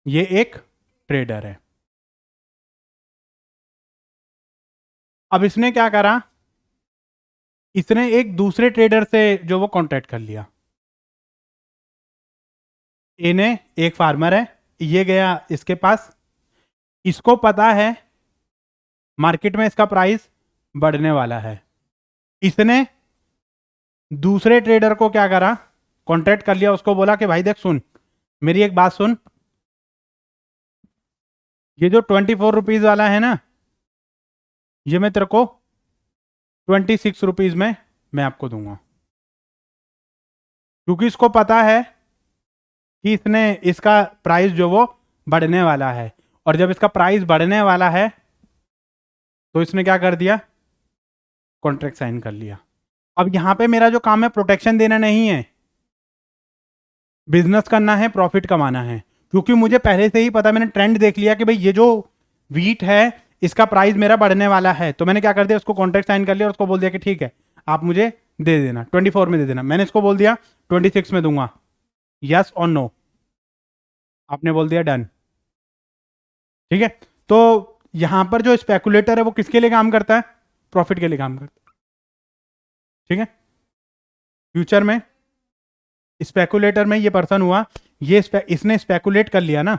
ये एक ट्रेडर है। अब इसने क्या करा, इसने एक दूसरे ट्रेडर से जो वो कॉन्ट्रैक्ट कर लिया। ए ने, एक फार्मर है, ये गया इसके पास, इसको पता है मार्केट में इसका प्राइस बढ़ने वाला है, इसने दूसरे ट्रेडर को क्या करा, कॉन्ट्रैक्ट कर लिया, उसको बोला कि भाई देख सुन, मेरी एक बात सुन, ये जो 24 रुपीज वाला है ना, ये मैं तेरे को 26 रुपीज में मैं आपको दूंगा, क्योंकि इसको पता है कि इसने इसका प्राइस जो वो बढ़ने वाला है, और जब इसका प्राइस बढ़ने वाला है तो इसने क्या कर दिया, कॉन्ट्रैक्ट साइन कर लिया। अब यहां पे मेरा जो काम है प्रोटेक्शन देना नहीं है, बिजनेस करना है, प्रॉफिट कमाना है, क्योंकि मुझे पहले से ही पता, मैंने ट्रेंड देख लिया कि भाई ये जो वीट है इसका प्राइस मेरा बढ़ने वाला है, तो मैंने क्या कर दिया, उसको कॉन्ट्रैक्ट साइन कर लिया और उसको बोल दिया कि ठीक है आप मुझे दे देना 24 में दे देना। मैंने इसको बोल दिया 26 में दूंगा, यस और नो, आपने बोल दिया डन। ठीक है, तो यहां पर जो स्पेकुलेटर है वो किसके लिए काम करता है, प्रॉफिट के लिए काम करता है। ठीक है, फ्यूचर में स्पेकुलेटर में ये पर्सन हुआ, इसने स्पेकुलेट कर लिया ना,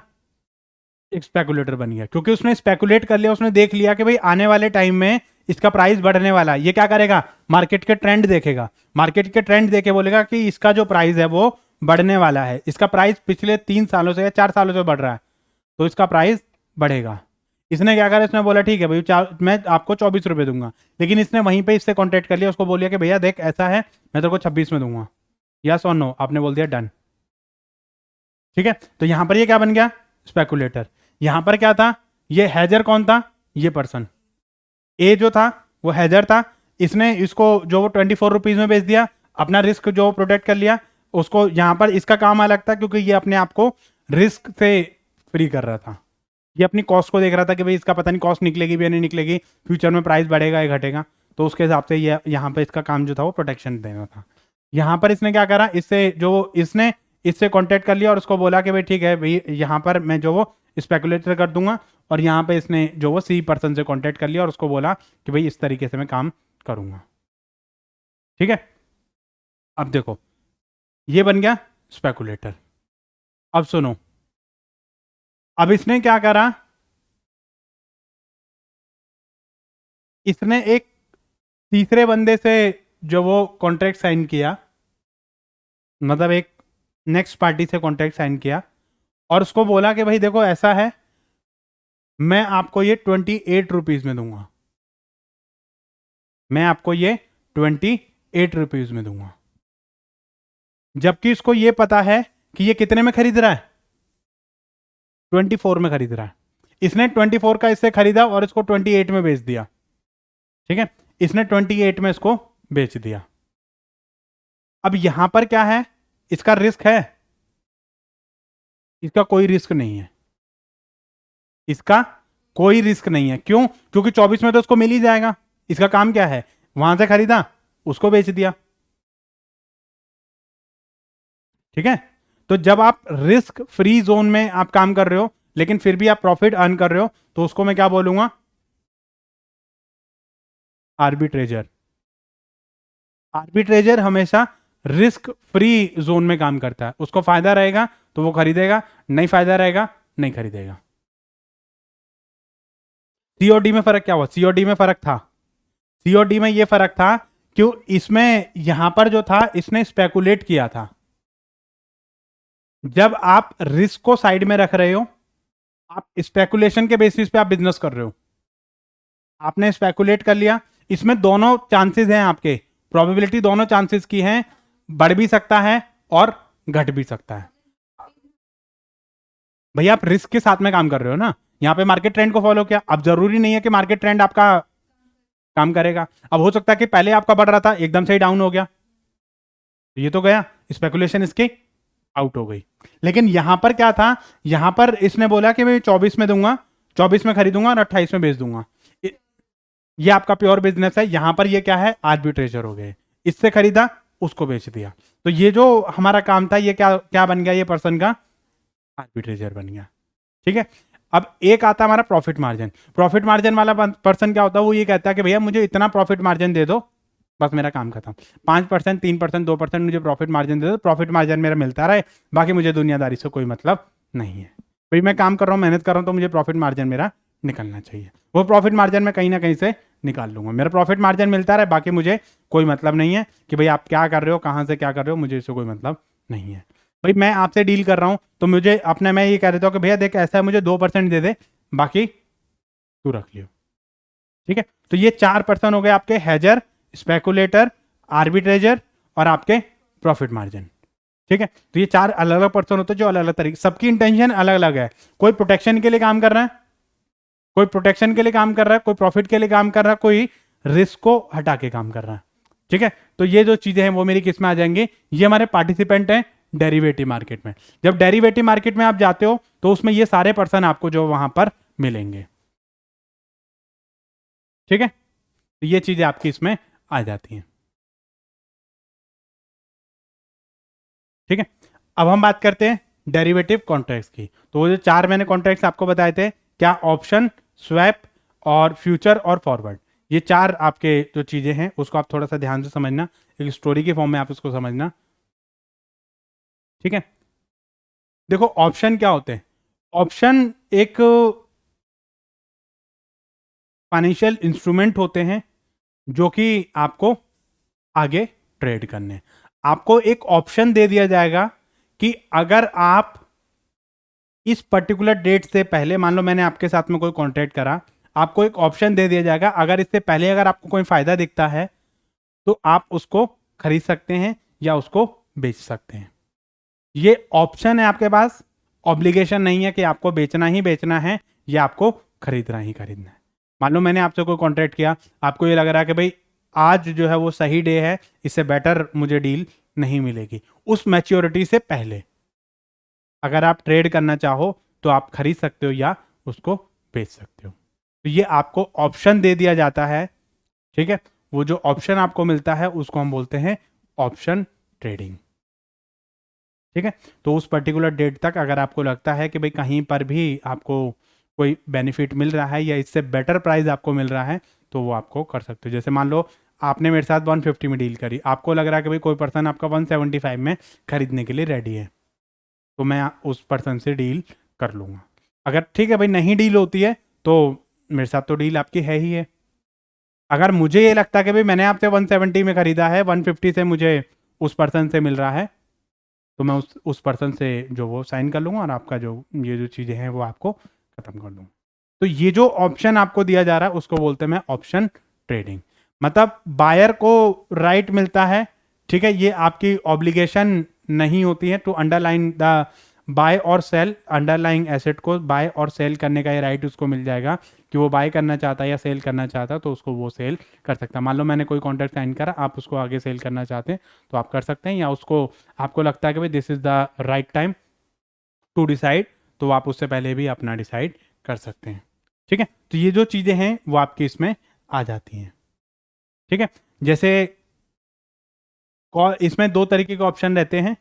एक स्पेकुलेटर बन गया, क्योंकि उसने स्पेकुलेट कर लिया, उसने देख लिया कि भाई आने वाले टाइम में इसका प्राइस बढ़ने वाला है। ये क्या करेगा, मार्केट के ट्रेंड देखेगा, मार्केट के ट्रेंड देखे बोलेगा कि इसका जो प्राइस है वो बढ़ने वाला है, इसका प्राइस पिछले 3 सालों से या 4 सालों से बढ़ रहा है, तो इसका प्राइस बढ़ेगा। इसने क्या करा, इसने बोला ठीक है भाई मैं आपको 24 रुपये दूंगा, लेकिन इसने वहीं पे इससे कॉन्टेक्ट कर लिया, उसको बोल दिया कि भैया देख ऐसा है, मैं तेरे को 26 में दूंगा, यस और नो, आपने बोल दिया डन। ठीक है, तो यहां पर ये क्या बन गया, स्पेकुलेटर। यहां पर क्या था, ये हैजर कौन था, ये पर्सन ए जो था वो हैजर था, इसने इसको जो वो 24 रुपीज में बेच दिया, अपना रिस्क जो प्रोटेक्ट कर लिया। उसको यहां पर इसका काम अलग था, क्योंकि ये अपने आप को रिस्क से फ्री कर रहा था, ये अपनी कॉस्ट को देख रहा था कि भाई इसका पता नहीं कॉस्ट निकलेगी भी या नहीं निकलेगी, फ्यूचर में प्राइस बढ़ेगा या घटेगा, तो उसके हिसाब से ये यहाँ पे इसका काम जो था वो प्रोटेक्शन देना था। यहाँ पर इसने क्या करा, इसने इससे कॉन्टेक्ट कर लिया और उसको बोला कि भाई ठीक है भाई यहाँ पर मैं जो वो स्पेकुलेटर कर दूंगा, और यहाँ पे इसने जो वो सी पर्सन से कॉन्टेक्ट कर लिया और उसको बोला कि भाई इस तरीके से मैं काम करूंगा। ठीक है, अब देखो ये बन गया स्पेकुलेटर। अब सुनो, अब इसने क्या करा, इसने एक तीसरे बंदे से जो वो कॉन्ट्रैक्ट साइन किया, मतलब एक नेक्स्ट पार्टी से कॉन्ट्रैक्ट साइन किया, और उसको बोला कि भाई देखो ऐसा है, मैं आपको ये 28 रुपीज में दूंगा, मैं आपको ये 28 रुपीज में दूंगा। जबकि इसको ये पता है कि ये कितने में खरीद रहा है, 24 में खरीद रहा है। इसने 24 का इससे खरीदा और इसको 28 में बेच दिया। ठीक है, इसने 28 में इसको बेच दिया। अब यहां पर क्या है, इसका रिस्क है, इसका कोई रिस्क नहीं है, इसका कोई रिस्क नहीं है। क्यों, क्योंकि 24 में तो उसको मिल ही जाएगा। इसका काम क्या है, वहां से खरीदा उसको बेच दिया। ठीक है, तो जब आप रिस्क फ्री जोन में आप काम कर रहे हो लेकिन फिर भी आप प्रॉफिट अर्न कर रहे हो, तो उसको मैं क्या बोलूंगा, आर्बिट्रेजर। आर्बिट्रेजर हमेशा रिस्क फ्री जोन में काम करता है, उसको फायदा रहेगा तो वो खरीदेगा, नहीं फायदा रहेगा नहीं खरीदेगा। सीओडी में फर्क क्या हुआ, सीओडी में फर्क था, सीओडी में ये फर्क था क्यों, इसमें यहां पर जो था इसने स्पेकुलेट किया था। जब आप रिस्क को साइड में रख रहे हो, आप स्पेकुलेशन के बेसिस पे आप बिजनेस कर रहे हो, आपने स्पेकुलेट कर लिया, इसमें दोनों चांसेस हैं आपके, प्रोबेबिलिटी दोनों चांसेस की है, बढ़ भी सकता है और घट भी सकता है। भैया आप रिस्क के साथ में काम कर रहे हो ना, यहां पे मार्केट ट्रेंड को फॉलो किया। अब जरूरी नहीं है कि मार्केट ट्रेंड आपका काम करेगा, अब हो सकता है कि पहले आपका बढ़ रहा था एकदम से ही डाउन हो गया, तो ये तो गया, स्पेकुलेशन इसकी आउट हो गई। लेकिन यहां पर क्या था, यहां पर इसने बोला कि मैं 24 में दूंगा, 24 में खरीदूंगा और 28 में बेच दूंगा, ये आपका प्योर बिजनेस है। यहां पर ये क्या है, आर्बिट्रेजर हो गए, इससे खरीदा उसको बेच दिया। तो ये जो हमारा काम था ये क्या क्या बन गया, ये पर्सन का आर्बिट्रेजर बन गया। ठीक है, अब एक आता हमारा प्रॉफिट मार्जिन। प्रॉफिट मार्जिन वाला पर्सन क्या होता है, वो ये कहता है कि भैया मुझे इतना प्रॉफिट मार्जिन दे दो, बस मेरा काम खत्म, 5%, 3%, 2% मुझे प्रॉफिट मार्जिन दे दो, प्रॉफिट मार्जिन मेरा मिलता रहे, बाकी मुझे दुनियादारी से कोई मतलब नहीं है। भाई मैं काम कर रहा हूँ, मेहनत कर रहा हूँ, तो मुझे प्रॉफिट मार्जिन मेरा निकलना चाहिए, वो प्रॉफिट मार्जिन मैं कहीं ना कहीं से निकाल लूंगा, मेरा प्रॉफिट मार्जिन मिलता रहे, बाकी मुझे कोई मतलब नहीं है कि भाई आप क्या कर रहे हो, कहाँ से क्या कर रहे हो, मुझे इससे कोई मतलब नहीं है। भाई मैं आपसे डील कर रहा हूँ तो मुझे अपने, मैं ये कह देता हूँ कि भैया देख ऐसा है, मुझे 2% दे दे, बाकी तू रख लियो। ठीक है, तो ये 4 पर्सन हो गए आपके, हैजर, स्पेकुलेटर, आर्बिट्रेजर और आपके प्रॉफिट मार्जिन। ठीक है, तो ये 4 अलग अलग पर्सन होते हैं जो अलग अलग तरीके, सबकी इंटेंशन अलग अलग है। कोई प्रोटेक्शन के लिए काम कर रहा है, कोई प्रोटेक्शन के लिए काम कर रहा है, कोई प्रॉफिट के लिए काम कर रहा है, कोई रिस्क को हटा के काम कर रहा है। ठीक है, तो ये जो चीजें हैं वो मेरी किस में आ जाएंगी, ये हमारे पार्टिसिपेंट हैं डेरिवेटिव मार्केट में। जब डेरिवेटिव मार्केट में आप जाते हो तो उसमें ये सारे पर्सन आपको जो वहां पर मिलेंगे। ठीक है, तो ये चीजें आपकी इसमें आ जाती हैं। ठीक है, अब हम बात करते हैं डेरिवेटिव कॉन्ट्रैक्ट्स की। तो वो जो 4 मैंने कॉन्ट्रैक्ट्स आपको बताए थे, क्या, ऑप्शन, स्वैप और फ्यूचर और फॉरवर्ड, ये 4 आपके जो चीजें हैं उसको आप थोड़ा सा ध्यान से समझना, एक स्टोरी के फॉर्म में आप उसको समझना। ठीक है, देखो ऑप्शन क्या होते हैं, ऑप्शन एक फाइनेंशियल इंस्ट्रूमेंट होते हैं जो कि आपको आगे ट्रेड करने, आपको एक ऑप्शन दे दिया जाएगा कि अगर आप इस पर्टिकुलर डेट से पहले, मान लो मैंने आपके साथ में कोई कॉन्ट्रैक्ट करा, आपको एक ऑप्शन दे दिया जाएगा, अगर इससे पहले अगर आपको कोई फायदा दिखता है तो आप उसको खरीद सकते हैं या उसको बेच सकते हैं। ये ऑप्शन है आपके पास, ऑब्लिगेशन नहीं है कि आपको बेचना ही बेचना है या आपको खरीदना ही खरीदना है। मान लो मैंने आपसे कोई कॉन्ट्रैक्ट किया, आपको ये लग रहा है कि भाई आज जो है वो सही डे है, इससे बेटर मुझे डील नहीं मिलेगी, उस मैच्योरिटी से पहले अगर आप ट्रेड करना चाहो तो आप खरीद सकते हो या उसको बेच सकते हो। तो ये आपको ऑप्शन दे दिया जाता है, ठीक है। वो जो ऑप्शन आपको मिलता है उसको हम बोलते हैं ऑप्शन ट्रेडिंग, ठीक है। तो उस पर्टिकुलर डेट तक अगर आपको लगता है कि भाई कहीं पर भी आपको कोई बेनिफिट मिल रहा है या इससे बेटर प्राइस आपको मिल रहा है तो वो आपको कर सकते हो। जैसे मान लो आपने मेरे साथ 150 में डील करी, आपको लग रहा है कि भाई कोई पर्सन आपका 175 में खरीदने के लिए रेडी है, तो मैं उस पर्सन से डील कर लूँगा। अगर ठीक है भाई नहीं डील होती है तो मेरे साथ तो डील आपकी है ही है। अगर मुझे ये लगता है कि भाई मैंने आपसे 170 में खरीदा है, 150 से मुझे उस पर्सन से मिल रहा है, तो मैं उस पर्सन से जो वो साइन कर लूँगा और आपका जो ये जो चीज़ें हैं वो आपको ख़त्म कर दूँगा। तो ये जो ऑप्शन आपको दिया जा रहा है उसको बोलते हैं मैं ऑप्शन ट्रेडिंग। मतलब बायर को राइट मिलता है, ठीक है, ये आपकी ऑब्लिगेशन नहीं होती है टू अंडरलाइन द बाय और सेल, अंडरलाइंग एसेट को बाय और सेल करने का ये राइट उसको मिल जाएगा कि वो बाय करना चाहता है या सेल करना चाहता है तो उसको वो सेल कर सकता है। मान लो मैंने कोई कॉन्ट्रैक्ट साइन करा, आप उसको आगे सेल करना चाहते हैं तो आप कर सकते हैं, या उसको आपको लगता है कि भाई this is the right time to decide, तो आप उससे पहले भी अपना डिसाइड कर सकते हैं, ठीक है। तो ये जो चीज़ें हैं वो आपकी इसमें आ जाती हैं, ठीक है। जैसे कॉल, इसमें दो तरीके के ऑप्शन रहते हैं,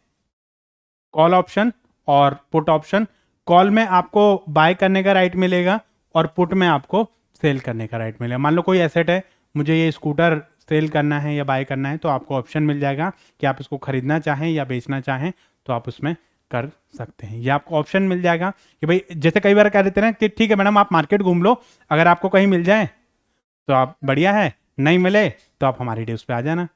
कॉल ऑप्शन और पुट ऑप्शन। कॉल में आपको बाय करने का राइट मिलेगा और पुट में आपको सेल करने का राइट मिलेगा। मान लो कोई एसेट है, मुझे ये स्कूटर सेल करना है या बाय करना है, तो आपको ऑप्शन मिल जाएगा कि आप इसको खरीदना चाहें या बेचना चाहें तो आप उसमें कर सकते हैं। या आपको ऑप्शन मिल जाएगा कि भाई जैसे कई बार कह देते हैं कि ठीक है मैडम आप मार्केट घूम लो, अगर आपको कहीं मिल जाए तो आप बढ़िया है, नहीं मिले तो आप हमारी डेज पे आ जाना।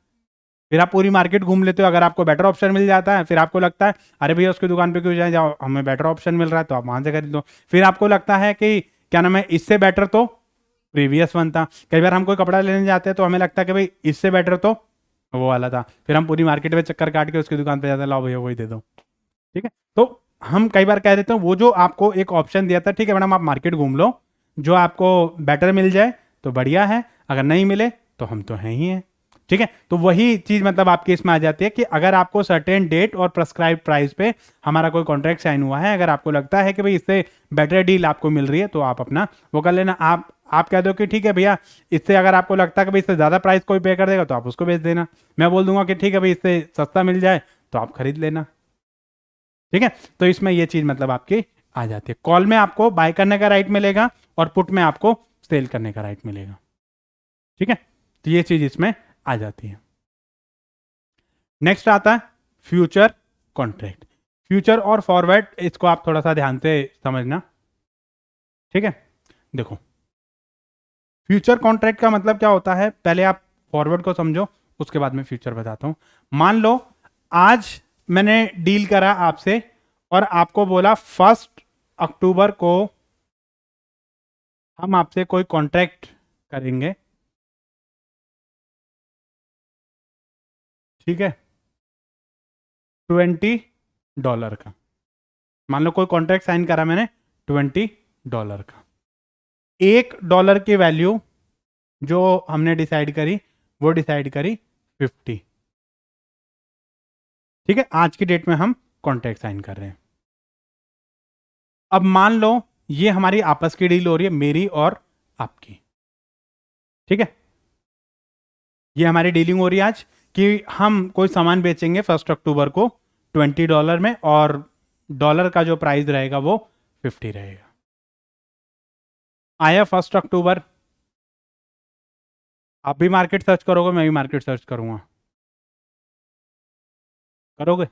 फिर आप पूरी मार्केट घूम लेते हो, अगर आपको बेटर ऑप्शन मिल जाता है फिर आपको लगता है अरे भैया उसकी दुकान पे क्यों जाए, जाओ हमें बेटर ऑप्शन मिल रहा है तो आप वहां से खरीद लो। फिर आपको लगता है कि क्या नाम है इससे बेटर तो प्रीवियस वन था। कई बार हम कोई कपड़ा लेने जाते हैं तो हमें लगता है कि भाई इससे बेटर तो वो वाला था, फिर हम पूरी मार्केट में चक्कर काट के उसकी दुकान पे जाते हैं, लाओ भैया वही दे दो, ठीक है। तो हम कई बार कह देते हैं वो जो आपको एक ऑप्शन दिया था, ठीक है मैडम आप मार्केट घूम लो, जो आपको बेटर मिल जाए तो बढ़िया है, अगर नहीं मिले तो हम तो हैं ही हैं, ठीक है। तो वही चीज मतलब आपके इसमें आ जाती है कि अगर आपको सर्टेन डेट और प्रेस्क्राइब प्राइस पे हमारा कोई कॉन्ट्रैक्ट साइन हुआ है, अगर आपको लगता है कि भाई इससे बेटर डील आपको मिल रही है तो आप अपना वो कर लेना। आप कह दो कि ठीक है भैया इससे अगर आपको लगता है कि भाई इससे ज़्यादा प्राइस कोई पे कर देगा तो आप उसको बेच देना। मैं बोल दूंगा कि ठीक है भाई इससे सस्ता मिल जाए तो आप खरीद लेना, ठीक है। तो इसमें ये चीज मतलब आपकी आ जाती है। कॉल में आपको बाय करने का राइट मिलेगा और पुट में आपको सेल करने का राइट मिलेगा, ठीक है। तो ये चीज इसमें आ जाती है। नेक्स्ट आता है फ्यूचर कॉन्ट्रैक्ट। फ्यूचर और फॉरवर्ड इसको आप थोड़ा सा ध्यान से समझना, ठीक है। देखो फ्यूचर कॉन्ट्रैक्ट का मतलब क्या होता है, पहले आप फॉरवर्ड को समझो उसके बाद में फ्यूचर बताता हूं। मान लो आज मैंने डील करा आपसे और आपको बोला 1 अक्टूबर को हम आपसे कोई कॉन्ट्रैक्ट करेंगे, ठीक है, $20 का। मान लो कोई कॉन्ट्रैक्ट साइन करा मैंने $20 का। $1 की वैल्यू जो हमने डिसाइड करी वो डिसाइड करी 50, ठीक है। आज की डेट में हम कॉन्ट्रैक्ट साइन कर रहे हैं। अब मान लो ये हमारी आपस की डील हो रही है, मेरी और आपकी, ठीक है। ये हमारी डीलिंग हो रही है आज कि हम कोई सामान बेचेंगे 1 अक्टूबर को $20 में और डॉलर का जो प्राइस रहेगा वो 50 रहेगा। आया 1 अक्टूबर, आप भी मार्केट सर्च करोगे, मैं भी मार्केट सर्च करूंगा, करोगे?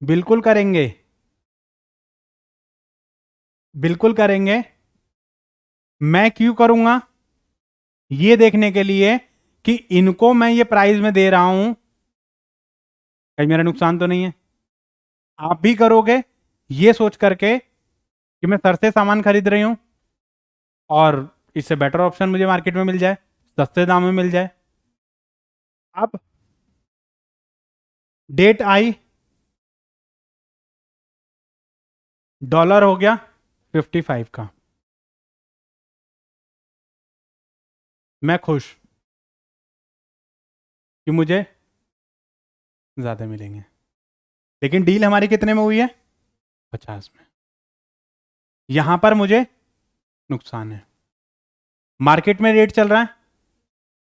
बिल्कुल करेंगे, बिल्कुल करेंगे। मैं क्यों करूंगा, ये देखने के लिए कि इनको मैं ये प्राइस में दे रहा हूं, कहीं मेरा नुकसान तो नहीं है। आप भी करोगे, ये सोच करके कि मैं सर से सामान खरीद रही हूं और इससे बेटर ऑप्शन मुझे मार्केट में मिल जाए, सस्ते दाम में मिल जाए। अब डेट आई, डॉलर हो गया 55 का, मैं खुश कि मुझे ज़्यादा मिलेंगे। लेकिन डील हमारी कितने में हुई है? 50 में। यहां पर मुझे नुकसान है। मार्केट में रेट चल रहा है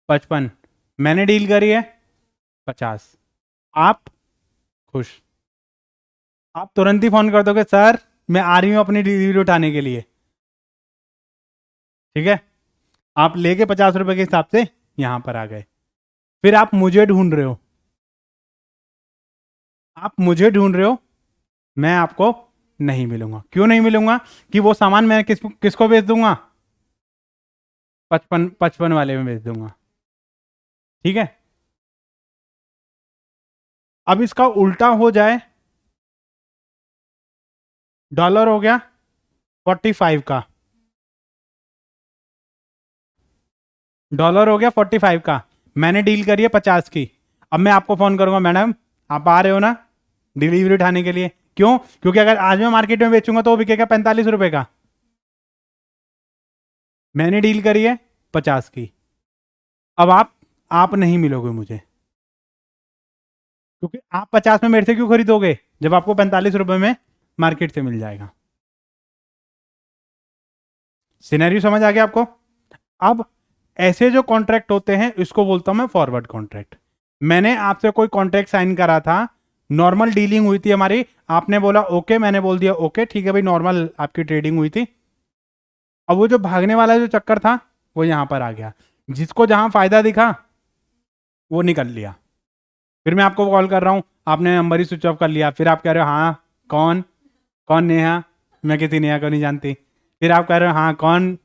55, मैंने डील करी है 50। आप खुश, आप तुरंत ही फोन कर दोगे, सर मैं आ रही हूं अपनी डिलीवरी उठाने के लिए। ठीक है, आप लेके 50 रुपए के हिसाब से यहां पर आ गए। फिर आप मुझे ढूंढ रहे हो, आप मुझे ढूंढ रहे हो, मैं आपको नहीं मिलूंगा। क्यों नहीं मिलूंगा? कि वो सामान मैं किसको बेच दूंगा? 55 वाले में बेच दूंगा। ठीक है, अब इसका उल्टा हो जाए, डॉलर हो गया 45 का, डॉलर हो गया 45 का, मैंने डील करी है 50 की। अब मैं आपको फोन करूंगा, मैडम आप आ रहे हो ना डिलीवरी उठाने के लिए? क्यों? क्योंकि अगर आज मैं मार्केट में बेचूंगा तो वो बिकेगा 45 रुपए का, मैंने डील करी है 50 की। अब आप नहीं मिलोगे मुझे, क्योंकि आप 50 में मेरे से क्यों खरीदोगे जब आपको 45 रुपए में मार्केट से मिल जाएगा। सिनेरियो समझ आ गया आपको? अब ऐसे जो कॉन्ट्रैक्ट होते हैं इसको बोलता हूं मैं फॉरवर्ड कॉन्ट्रैक्ट। मैंने आपसे कोई कॉन्ट्रैक्ट साइन करा था, नॉर्मल डीलिंग हुई थी हमारी, आपने बोला ओके, मैंने बोल दिया ओके, ठीक है भाई, नॉर्मल आपकी ट्रेडिंग हुई थी। अब वो जो भागने वाला जो चक्कर था वो यहां पर आ गया, जिसको जहां फायदा दिखा वो निकल लिया। फिर मैं आपको कॉल कर रहा हूं, आपने नंबर ही स्विच ऑफ कर लिया। फिर आप कह रहे हो हाँ कौन, कौन नेहा? मैं किसी नेहा को नहीं जानती। फिर आप कह रहे हो हाँ कौन?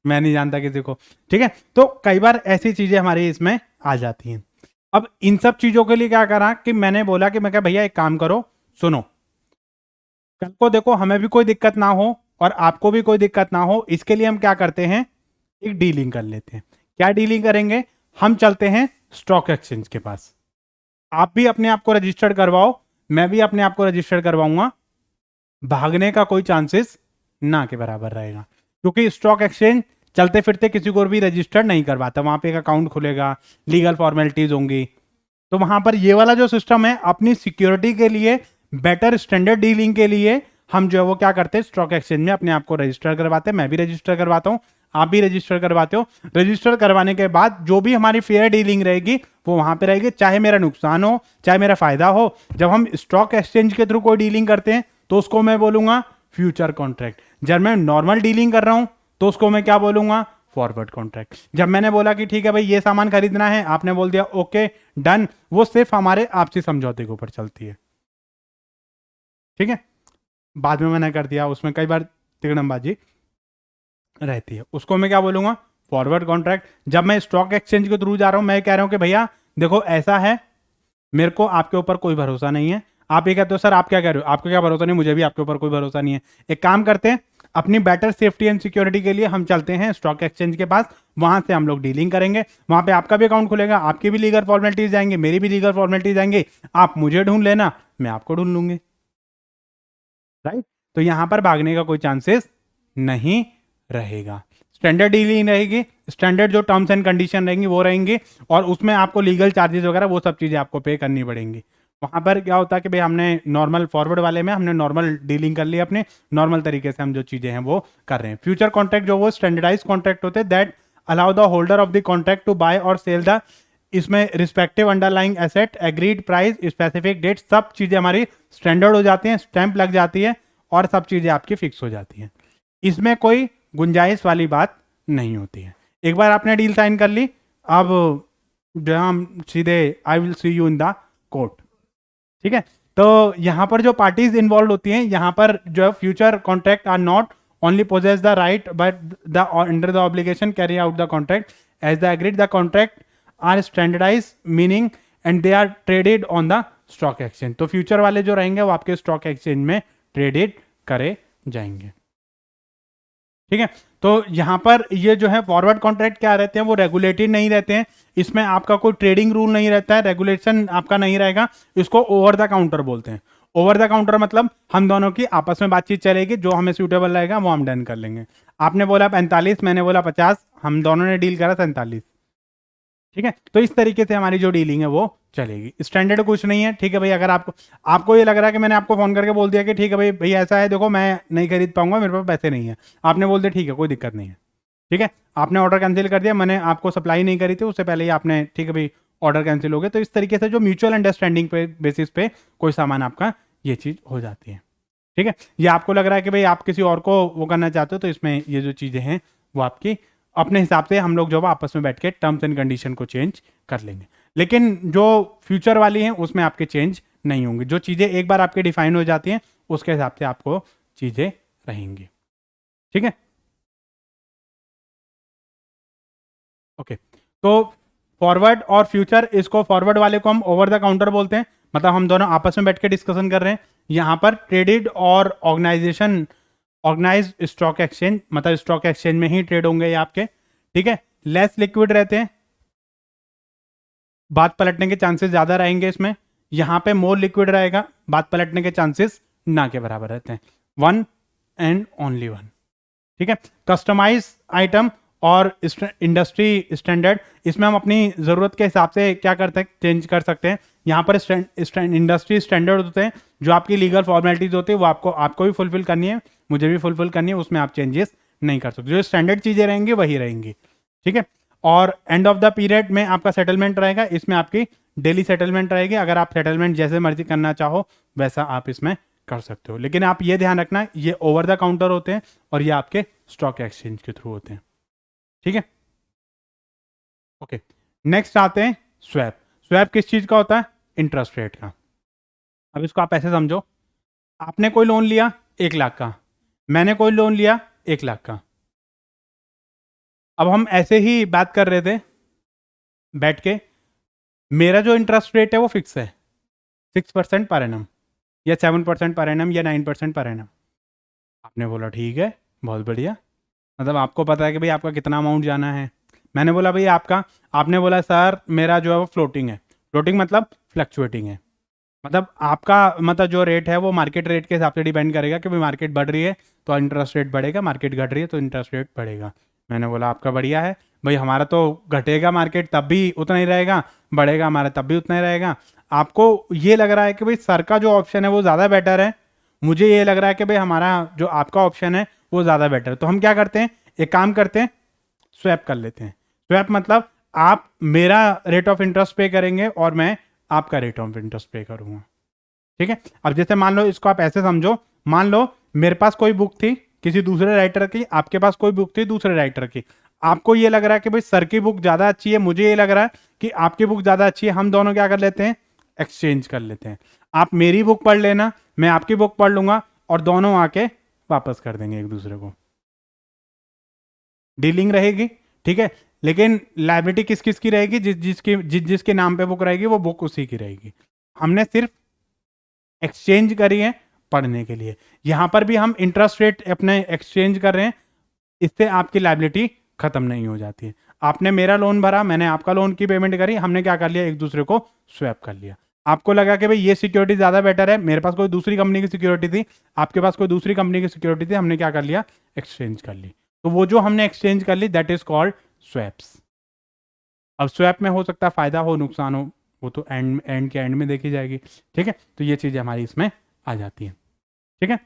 मैं नहीं जानता किसी को। ठीक है, तो कई बार ऐसी चीजें हमारी इसमें आ जाती हैं। अब इन सब चीजों के लिए क्या करा कि मैंने बोला कि मैं क्या भैया एक काम करो, सुनो, कल को देखो हमें भी कोई दिक्कत ना हो और आपको भी कोई दिक्कत ना हो, इसके लिए हम क्या करते हैं, एक डीलिंग कर लेते हैं। क्या डीलिंग करेंगे? हम चलते हैं स्टॉक एक्सचेंज के पास, आप भी अपने आप को रजिस्टर्ड करवाओ, मैं भी अपने आप को रजिस्टर्ड करवाऊंगा, भागने का कोई चांसेस ना के बराबर रहेगा। क्योंकि स्टॉक एक्सचेंज चलते फिरते किसी को भी रजिस्टर्ड नहीं करवाता, वहां पे एक अकाउंट खुलेगा, लीगल फॉर्मेलिटीज होंगी। तो वहां पर ये वाला जो सिस्टम है, अपनी सिक्योरिटी के लिए, बेटर स्टैंडर्ड डीलिंग के लिए हम जो है वो क्या करते हैं, स्टॉक एक्सचेंज में अपने आप को रजिस्टर करवाते हैं। मैं भी रजिस्टर करवाता हूं, आप भी रजिस्टर करवाते हो। रजिस्टर करवाने के बाद जो भी हमारी फेयर डीलिंग रहेगी वो वहां पे रहेगी, चाहे मेरा नुकसान हो चाहे मेरा फायदा हो। जब हम स्टॉक एक्सचेंज के थ्रू कोई डीलिंग करते हैं तो उसको मैं बोलूंगा फ्यूचर कॉन्ट्रैक्ट। जब मैं नॉर्मल डीलिंग कर रहा हूं तो उसको मैं क्या बोलूंगा, फॉरवर्ड कॉन्ट्रैक्ट। जब मैंने बोला कि ठीक है भाई ये सामान खरीदना है, आपने बोल दिया ओके डन, वो सिर्फ हमारे आपसी समझौते के ऊपर चलती है। ठीक है, बाद में मैंने कर दिया, उसमें कई बार तिगड़मबाजी रहती है, उसको मैं क्या बोलूंगा, फॉरवर्ड कॉन्ट्रैक्ट। जब मैं स्टॉक एक्सचेंज के थ्रू जा रहा हूं, मैं कह रहा हूं कि भैया देखो ऐसा है, मेरे को आपके ऊपर कोई भरोसा नहीं है। आप ये कहते हो सर आप क्या कह रहे हो, आपको क्या भरोसा नहीं, मुझे भी आपके ऊपर कोई भरोसा नहीं है। एक काम करते हैं, अपनी बेटर सेफ्टी एंड सिक्योरिटी के लिए हम चलते हैं स्टॉक एक्सचेंज के पास, वहां से हम लोग डीलिंग करेंगे, वहां पे आपका भी अकाउंट खुलेगा, आपकी भी लीगल फॉर्मेलिटीज जाएंगे, मेरी भी लीगल फॉर्मेलिटीज जाएंगे, आप मुझे ढूंढ लेना, मैं आपको ढूंढ लूंगी। राइट, तो यहां पर भागने का कोई चांसेस नहीं रहेगा। स्टैंडर्ड डीलिंग रहेगी, स्टैंडर्ड जो टर्म्स एंड कंडीशन रहेंगी वो रहेंगी, और उसमें आपको लीगल चार्जेस वगैरह वो सब चीज़ें आपको पे करनी पड़ेंगी। वहां पर क्या होता है कि भाई हमने नॉर्मल फॉरवर्ड वाले में हमने नॉर्मल डीलिंग कर ली, अपने नॉर्मल तरीके से हम जो चीज़ें हैं वो कर रहे हैं। फ्यूचर कॉन्ट्रैक्ट जो वो स्टैंडर्डाइज कॉन्ट्रैक्ट होते हैं, that allow the holder of the contract to buy और सेल द, इसमें respective underlying asset, agreed price, specific date, सब चीज़ें हमारी स्टैंडर्ड हो जाती हैं, स्टैंप लग जाती है और सब चीज़ें आपकी फिक्स हो जाती हैं। इसमें कोई गुंजाइश वाली बात नहीं होती है। एक बार आपने डील साइन कर ली, अब जो हम सीधे I will see you in the court. ठीक है, तो यहां पर जो पार्टीज इन्वॉल्व होती हैं, यहां पर जो future contract are not only possess the right but the under the obligation carry out the contract as the agreed, the contract are standardise meaning and they are traded on the stock exchange. तो future वाले जो रहेंगे वो आपके stock exchange में traded करे जाएंगे। ठीक है, तो यहाँ पर ये जो है फॉरवर्ड कॉन्ट्रैक्ट क्या रहते हैं, वो रेगुलेटेड नहीं रहते हैं, इसमें आपका कोई ट्रेडिंग रूल नहीं रहता है, रेगुलेशन आपका नहीं रहेगा, इसको ओवर द काउंटर बोलते हैं। ओवर द काउंटर मतलब हम दोनों की आपस में बातचीत चलेगी, जो हमें सूटेबल रहेगा वो हम डन कर लेंगे। आपने बोला 45, मैंने बोला 50, हम दोनों ने डील करा 47। ठीक है, तो इस तरीके से हमारी जो डीलिंग है वो चलेगी। स्टैंडर्ड कुछ नहीं है। ठीक है भाई, अगर आपको ये लग रहा है कि मैंने आपको फोन करके बोल दिया कि ठीक है भाई भाई ऐसा है, देखो मैं नहीं खरीद पाऊंगा, मेरे पास पैसे नहीं है, आपने बोल दिया ठीक है कोई दिक्कत नहीं है। ठीक है, आपने ऑर्डर कैंसिल कर दिया, मैंने आपको सप्लाई नहीं करी थी, उससे पहले ही आपने ठीक है भाई ऑर्डर कैंसिल हो गया। तो इस तरीके से जो म्यूचुअल अंडरस्टैंडिंग पे बेसिस पे कोई सामान आपका ये चीज़ हो जाती है। ठीक है, ये आपको लग रहा है कि भाई आप किसी और को वो करना चाहते हो, तो इसमें ये जो चीज़ें हैं वो आपकी अपने हिसाब से हम लोग जो आपस में बैठ के टर्म्स एंड कंडीशन को चेंज कर लेंगे। लेकिन जो फ्यूचर वाली हैं उसमें आपके चेंज नहीं होंगे। जो चीज़ें एक बार आपके डिफाइन हो जाती हैं उसके हिसाब से आपको चीज़ें रहेंगी। ठीक है, ओके। तो फॉरवर्ड और फ्यूचर, इसको फॉरवर्ड वाले को हम ओवर द काउंटर बोलते हैं, मतलब हम दोनों आपस में बैठ के डिस्कशन कर रहे हैं। यहाँ पर ट्रेडेड और ऑर्गेनाइज स्टॉक एक्सचेंज, मतलब स्टॉक एक्सचेंज में ही ट्रेड होंगे ये आपके। ठीक है, लेस लिक्विड रहते हैं, बात पलटने के चांसेस ज्यादा रहेंगे इसमें। यहाँ पे मोर लिक्विड रहेगा, बात पलटने के चांसेस ना के बराबर रहते हैं, वन एंड ओनली वन। ठीक है, कस्टमाइज आइटम और इंडस्ट्री स्टैंडर्ड, इसमें हम अपनी ज़रूरत के हिसाब से क्या करते हैं, चेंज कर सकते हैं। यहाँ पर इंडस्ट्री स्टैंडर्ड होते हैं, जो आपकी लीगल फॉर्मेलिटीज होती है वो आपको भी फुलफिल करनी है, मुझे भी फुलफिल करनी है, उसमें आप चेंजेस नहीं कर सकते। जो स्टैंडर्ड चीज़ें रहेंगी वही रहेंगी। ठीक है, और एंड ऑफ द पीरियड में आपका सेटलमेंट रहेगा, इसमें आपकी डेली सेटलमेंट रहेगी। अगर आप सेटलमेंट जैसे मर्जी करना चाहो वैसा आप इसमें कर सकते हो, लेकिन आप ये ध्यान रखना ये ओवर द काउंटर होते हैं और ये आपके स्टॉक एक्सचेंज के थ्रू होते हैं। ठीक है, ओके। नेक्स्ट आते हैं स्वैप। स्वैप किस चीज का होता है, इंटरेस्ट रेट का। अब इसको आप ऐसे समझो, आपने कोई लोन लिया 1 लाख का, मैंने कोई लोन लिया 1 लाख का। अब हम ऐसे ही बात कर रहे थे बैठ के, मेरा जो इंटरेस्ट रेट है वो फिक्स है, 6% पर एनम या 7% पर एनम या 9% पर एनम। आपने बोला ठीक है बहुत बढ़िया, मतलब आपको पता है कि भाई आपका कितना अमाउंट जाना है। मैंने बोला भाई आपका, आपने बोला सर मेरा जो है वो फ्लोटिंग है। फ्लोटिंग मतलब फ्लक्चुएटिंग है, मतलब आपका मतलब जो रेट है वो मार्केट रेट के हिसाब से डिपेंड करेगा कि भाई मार्केट बढ़ रही है तो इंटरेस्ट रेट बढ़ेगा, मार्केट घट रही है तो इंटरेस्ट रेट बढ़ेगा। मैंने बोला आपका बढ़िया है भाई, हमारा तो घटेगा मार्केट तब भी उतना ही रहेगा, बढ़ेगा हमारा तब भी उतना ही रहेगा। आपको ये लग रहा है कि भाई सर का जो ऑप्शन है वो ज़्यादा बेटर है, मुझे ये लग रहा है कि भाई हमारा जो आपका ऑप्शन है वो ज़्यादा बेटर है। तो हम क्या करते हैं, एक काम करते हैं, स्वैप कर लेते हैं। स्वैप मतलब आप मेरा रेट ऑफ इंटरेस्ट पे करेंगे और मैं आपका रेट ऑफ इंटरेस्ट पे करूंगा। ठीक है, अब जैसे मान लो, इसको आप ऐसे समझो, मान लो मेरे पास कोई बुक थी किसी दूसरे राइटर की, आपके पास कोई बुक थी दूसरे राइटर की। आपको ये लग रहा है कि भाई सर की बुक ज्यादा अच्छी है, मुझे ये लग रहा है कि आपकी बुक ज्यादा अच्छी है, हम दोनों क्या कर लेते हैं, एक्सचेंज कर लेते हैं। आप मेरी बुक पढ़ लेना, मैं आपकी बुक पढ़ लूंगा और दोनों आके वापस कर देंगे एक दूसरे को, डीलिंग रहेगी। ठीक है, लेकिन लाइबिलिटी किस किस की रहेगी, जिसके नाम पे बुक रहेगी वो बुक उसी की रहेगी। हमने सिर्फ एक्सचेंज करी है पढ़ने के लिए, यहां पर भी हम इंटरेस्ट रेट अपने एक्सचेंज कर रहे हैं, इससे आपकी लाइबिलिटी खत्म नहीं हो जाती है। आपने मेरा लोन भरा, मैंने आपका लोन की पेमेंट करी, हमने क्या कर लिया, एक दूसरे को स्वैप कर लिया। आपको लगा कि भाई ये सिक्योरिटी ज्यादा बेटर है, मेरे पास कोई दूसरी कंपनी की सिक्योरिटी थी, आपके पास कोई दूसरी कंपनी की सिक्योरिटी थी, हमने क्या कर लिया, एक्सचेंज कर ली। तो वो जो हमने एक्सचेंज कर ली दैट इज कॉल्ड स्वैप्स। अब स्वैप में हो सकता है फायदा हो नुकसान हो, वो तो एंड के एंड में देखी जाएगी। ठीक है, तो ये चीज़ें हमारी इसमें आ जाती हैं। ठीक है,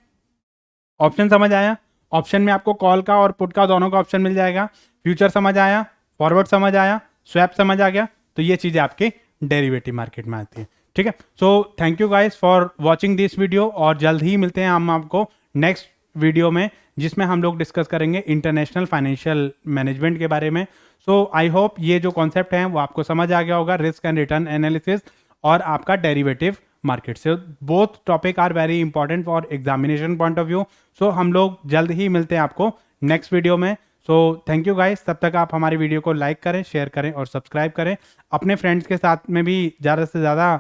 ऑप्शन समझ आया, ऑप्शन में आपको कॉल का और पुट का दोनों का ऑप्शन मिल जाएगा। फ्यूचर समझ आया, फॉरवर्ड समझ आया, स्वैप समझ आ गया, तो ये चीज़ें आपकी डेरिवेटिव मार्केट में आती है। ठीक है, so thank you guys for watching this video, और जल्द ही मिलते हैं हम आपको नेक्स्ट वीडियो में, जिसमें हम लोग डिस्कस करेंगे इंटरनेशनल फाइनेंशियल मैनेजमेंट के बारे में। सो आई होप ये जो कॉन्सेप्ट है वो आपको समझ आ गया होगा, रिस्क एंड रिटर्न एनालिसिस और आपका डेरिवेटिव मार्केट से। Both topic are very important for examination point of view. So हम लोग जल्द ही मिलते हैं आपको नेक्स्ट वीडियो में। सो थैंक यू गाइस, तब तक आप हमारी वीडियो को लाइक करें, शेयर करें और सब्सक्राइब करें। अपने फ्रेंड्स के साथ में भी ज़्यादा से ज़्यादा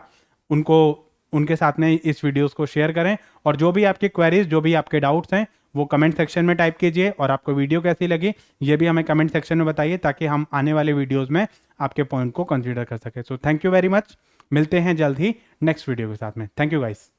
उनको उनके साथ में इस वीडियोस को शेयर करें। और जो भी आपकी क्वेरीज, जो भी आपके डाउट्स हैं, वो कमेंट सेक्शन में टाइप कीजिए। और आपको वीडियो कैसी लगी ये भी हमें कमेंट सेक्शन में बताइए, ताकि हम आने वाले वीडियोज़ में आपके पॉइंट को कंसिडर कर सकें। So thank you very much. मिलते हैं जल्द ही नेक्स्ट वीडियो के साथ में। Thank you guys.